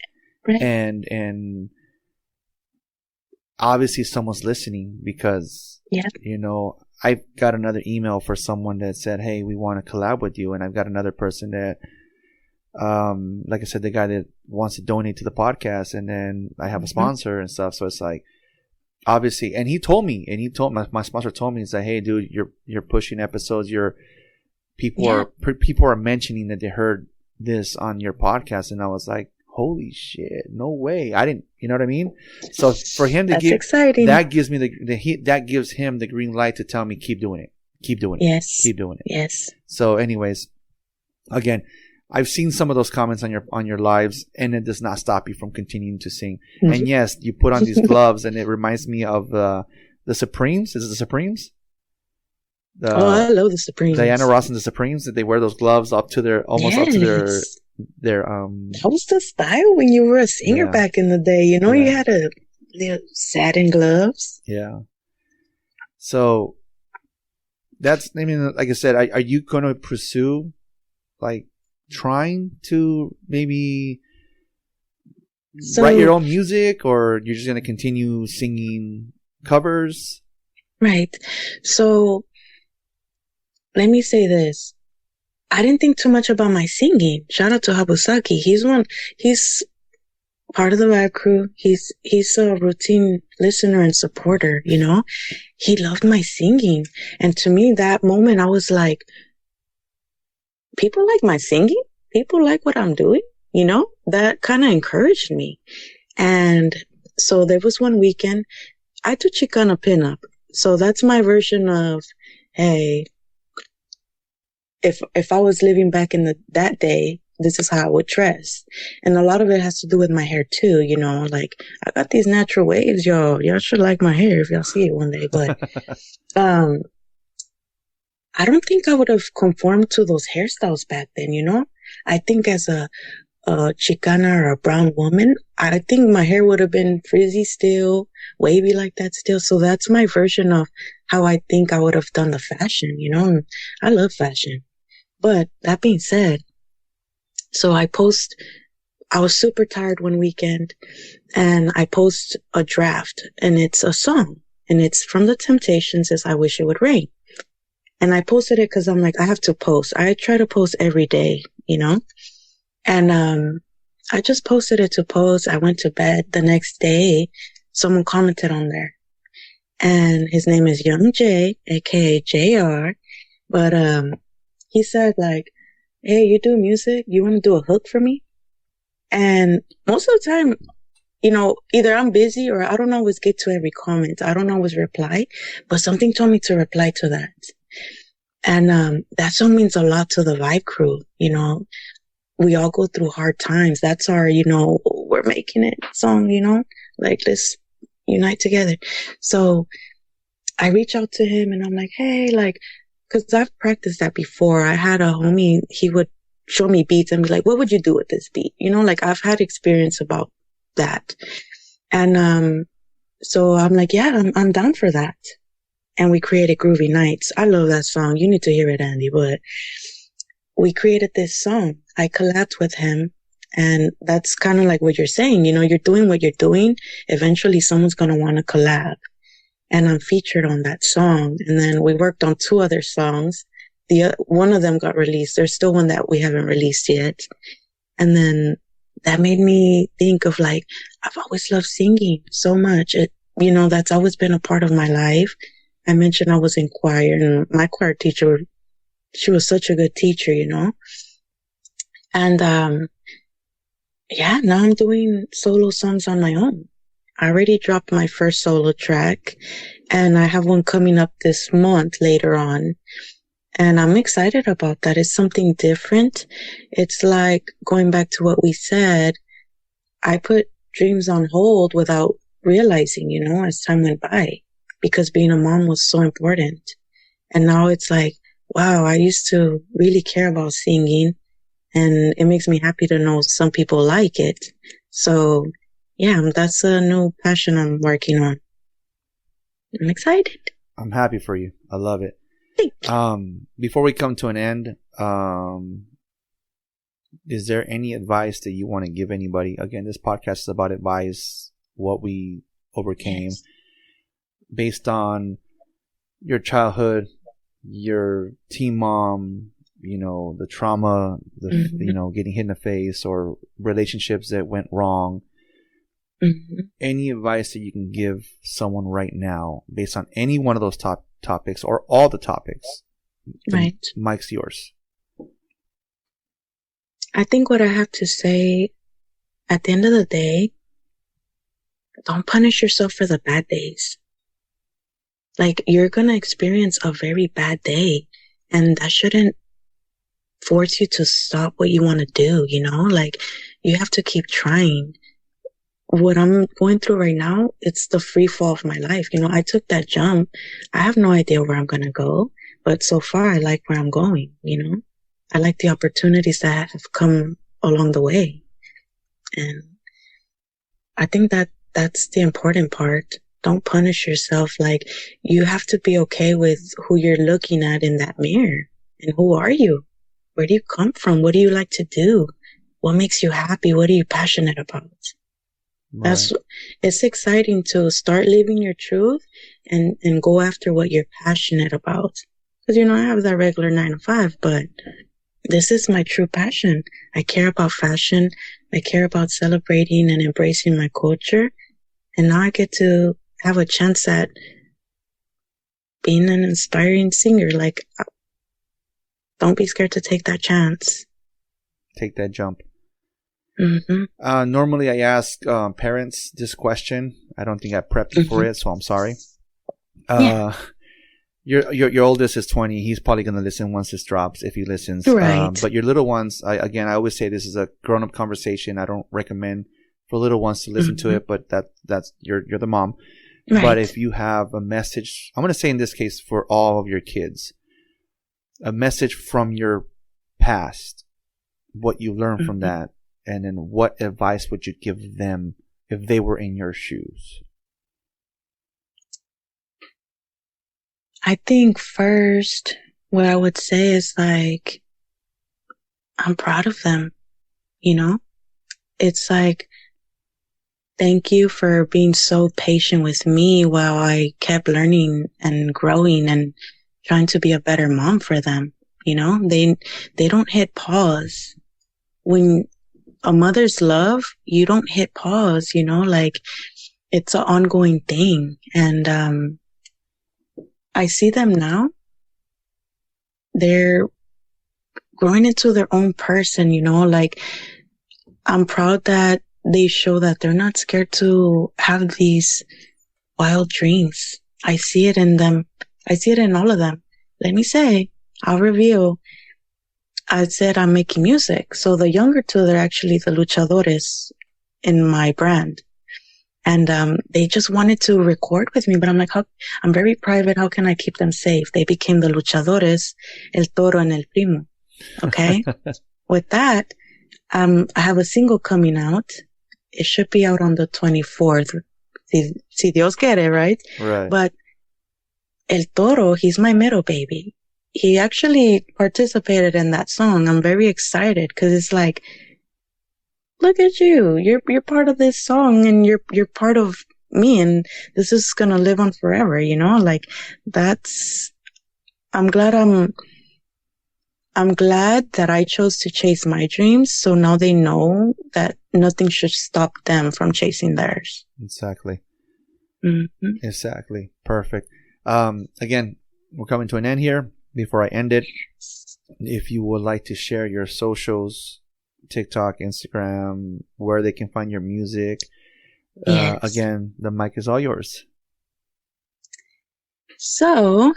Right. And obviously someone's listening because, I got another email for someone that said, hey, we want to collab with you. And I've got another person that, like I said, the guy that wants to donate to the podcast. And then I have a sponsor and stuff. So it's like, obviously, and he told me, my sponsor told me, he's like, hey, dude, you're pushing episodes. People are mentioning that they heard this on your podcast. And I was like, holy shit, no way. I didn't, you know what I mean? So for him to That's exciting. that gives me that gives him the green light to tell me, keep doing it. Keep doing it. Yes. Keep doing it. Yes. So anyways, again, I've seen some of those comments on your lives, and it does not stop you from continuing to sing. Mm-hmm. And yes, you put on these gloves, and it reminds me of the Supremes. Is it the Supremes? I love the Supremes. Diana Ross and the Supremes. That they wear those gloves up to their almost up to their That was the style when you were a singer back in the day. You know, you had the satin gloves. Yeah. So that's, I mean, like I said, are you going to pursue like trying to maybe write your own music, or you're just going to continue singing covers? Right. So let me say this. I didn't think too much about my singing. Shout out to Habusaki. He's part of the Vibe crew. He's a routine listener and supporter, you know. He loved my singing. And to me, that moment, I was like, people like my singing? People like what I'm doing? You know, that kind of encouraged me. And so there was one weekend, I do Chicana pinup. So that's my version of, hey, if I was living back in that day, this is how I would dress. And a lot of it has to do with my hair too, you know, like I got these natural waves, y'all. Y'all should like my hair if y'all see it one day. But I don't think I would have conformed to those hairstyles back then, you know? I think as a Chicana or a brown woman, I think my hair would have been frizzy still, wavy like that still. So that's my version of how I think I would have done the fashion, you know? And I love fashion. But that being said, so I was super tired one weekend, and I post a draft, and it's a song, and it's from The Temptations, it's I Wish It Would Rain. And I posted it because I'm like, I have to post. I try to post every day, you know? And I just posted it to post. I went to bed. The next day, someone commented on there. And his name is Young J, aka JR. But he said like, hey, you do music? You want to do a hook for me? And most of the time, you know, either I'm busy or I don't always get to every comment. I don't always reply, but something told me to reply to that. And that song means a lot to the Vibe crew. You know, we all go through hard times. That's our, you know, we're making it song, you know, like let's unite together. So I reach out to him and I'm like, hey, like, cause I've practiced that before. I had a homie, he would show me beats and be like, what would you do with this beat? You know, like I've had experience about that. And, so I'm like, yeah, I'm down for that. And we created Groovy Nights. I love that song. You need to hear it, Andy, but we created this song. I collabed with him, and that's kind of like what you're saying. You know, you're doing what you're doing. Eventually someone's going to want to collab. And I'm featured on that song. And then we worked on 2 other songs. One of them got released. There's still one that we haven't released yet. And then that made me think of like, I've always loved singing so much. You know, that's always been a part of my life. I mentioned I was in choir, and my choir teacher, she was such a good teacher, you know? And, yeah, now I'm doing solo songs on my own. I already dropped my first solo track, and I have one coming up this month later on. And I'm excited about that. It's something different. It's like going back to what we said. I put dreams on hold without realizing, you know, as time went by, because being a mom was so important. And now it's like, wow, I used to really care about singing, and it makes me happy to know some people like it. So yeah, that's a new passion I'm working on. I'm excited. I'm happy for you. I love it. Thank you. Before we come to an end, is there any advice that you want to give anybody? Again, this podcast is about advice, what we overcame, yes, based on your childhood, your teen mom, you know, the trauma, mm-hmm, you know, getting hit in the face, or relationships that went wrong. Mm-hmm. Any advice that you can give someone right now based on any one of those topics or all the topics? Right. The mic's yours. I think what I have to say at the end of the day, don't punish yourself for the bad days. Like, you're going to experience a very bad day, and that shouldn't force you to stop what you want to do, you know? Like, you have to keep trying. What I'm going through right now, it's the free fall of my life. You know, I took that jump. I have no idea where I'm going to go, but so far I like where I'm going, you know? I like the opportunities that have come along the way. And I think that that's the important part. Don't punish yourself. Like, you have to be okay with who you're looking at in that mirror. And who are you? Where do you come from? What do you like to do? What makes you happy? What are you passionate about? Right. It's exciting to start living your truth and go after what you're passionate about. Because, you know, I have that regular 9 to 5, but this is my true passion. I care about fashion. I care about celebrating and embracing my culture. And now I get to have a chance at being an inspiring singer. Like, don't be scared to take that chance. Take that jump. Mm-hmm. Normally I ask parents this question. I don't think I prepped you for it, so I'm sorry. Your oldest is 20. He's probably going to listen once this drops, if he listens. Right. But your little ones, I always say this is a grown-up conversation. I don't recommend for little ones to listen to it, but that's you're the mom. Right. But if you have a message, I'm going to say in this case for all of your kids, a message from your past, what you learned from that, and then what advice would you give them if they were in your shoes? I think first, what I would say is like, I'm proud of them, you know? It's like, thank you for being so patient with me while I kept learning and growing and trying to be a better mom for them, you know? They don't hit pause. When a mother's love, you don't hit pause, you know? Like, it's an ongoing thing. And, I see them now. They're growing into their own person, you know, like, I'm proud that they show that they're not scared to have these wild dreams. I see it in them. I see it in all of them. Let me say, I'll reveal. I said I'm making music. So the younger two, they're actually the luchadores in my brand. And they just wanted to record with me, but I'm like, I'm very private. How can I keep them safe? They became the luchadores, el toro and el primo. Okay. With that, I have a single coming out. It should be out on the 24th. Si Dios quiere, right? Right. But el toro, he's my middle baby. He actually participated in that song. I'm very excited because it's like, look at you. You're part of this song and you're part of me, and this is going to live on forever, you know? Like, I'm glad that I chose to chase my dreams. So now they know that nothing should stop them from chasing theirs. Exactly. Mm-hmm. Exactly. Perfect. Again, we're coming to an end here. Before I end it, if you would like to share your socials, TikTok, Instagram, where they can find your music. Yes. Again, the mic is all yours. So,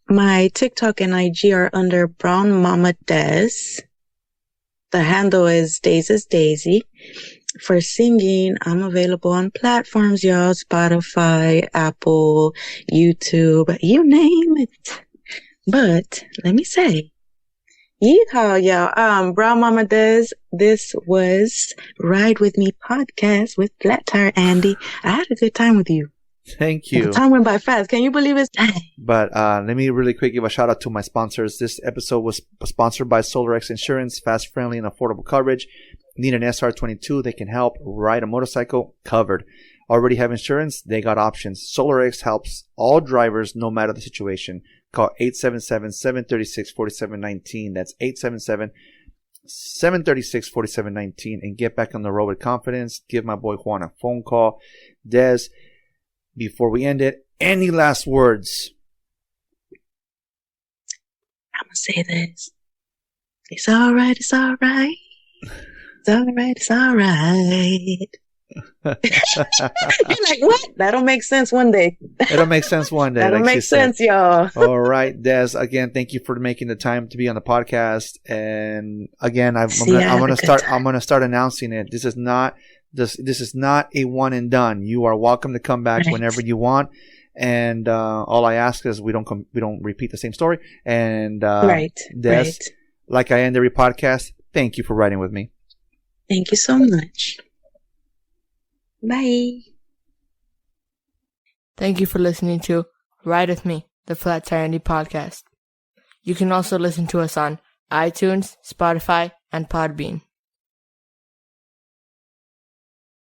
my TikTok and IG are under Brownmamadez. The handle is Daisy. For singing, I'm available on platforms, y'all. Spotify, Apple, YouTube, you name it. But let me say, yeehaw, y'all. Brownmamadez, this was Ride With Me podcast with Flat Tire Andy. I had a good time with you. Thank you. The time went by fast. Can you believe it? But let me really quick give a shout out to my sponsors. This episode was sponsored by SolarX Insurance, fast, friendly, and affordable coverage. Need an SR22? They can help. Ride a motorcycle? Covered. Already have insurance? They got options. SolarX helps all drivers no matter the situation. Call 877-736-4719. That's 877-736-4719 and get back on the road with confidence. Give my boy Juan a phone call. Des, before we end it, any last words? I'm going to say this. It's all right. It's all right. It's all right. You're like, what? That'll make sense one day. It'll make sense one day. That'll make sense, y'all. All right, Des. Again, thank you for making the time to be on the podcast. And again, I'm gonna start announcing it. This is not a one and done. You are welcome to come back whenever you want. And all I ask is we don't repeat the same story. And Des, like I end every podcast, thank you for writing with me. Thank you so much. Bye. Thank you for listening to Ride With Me, the Flat Tire Indie Podcast. You can also listen to us on iTunes, Spotify, and Podbean.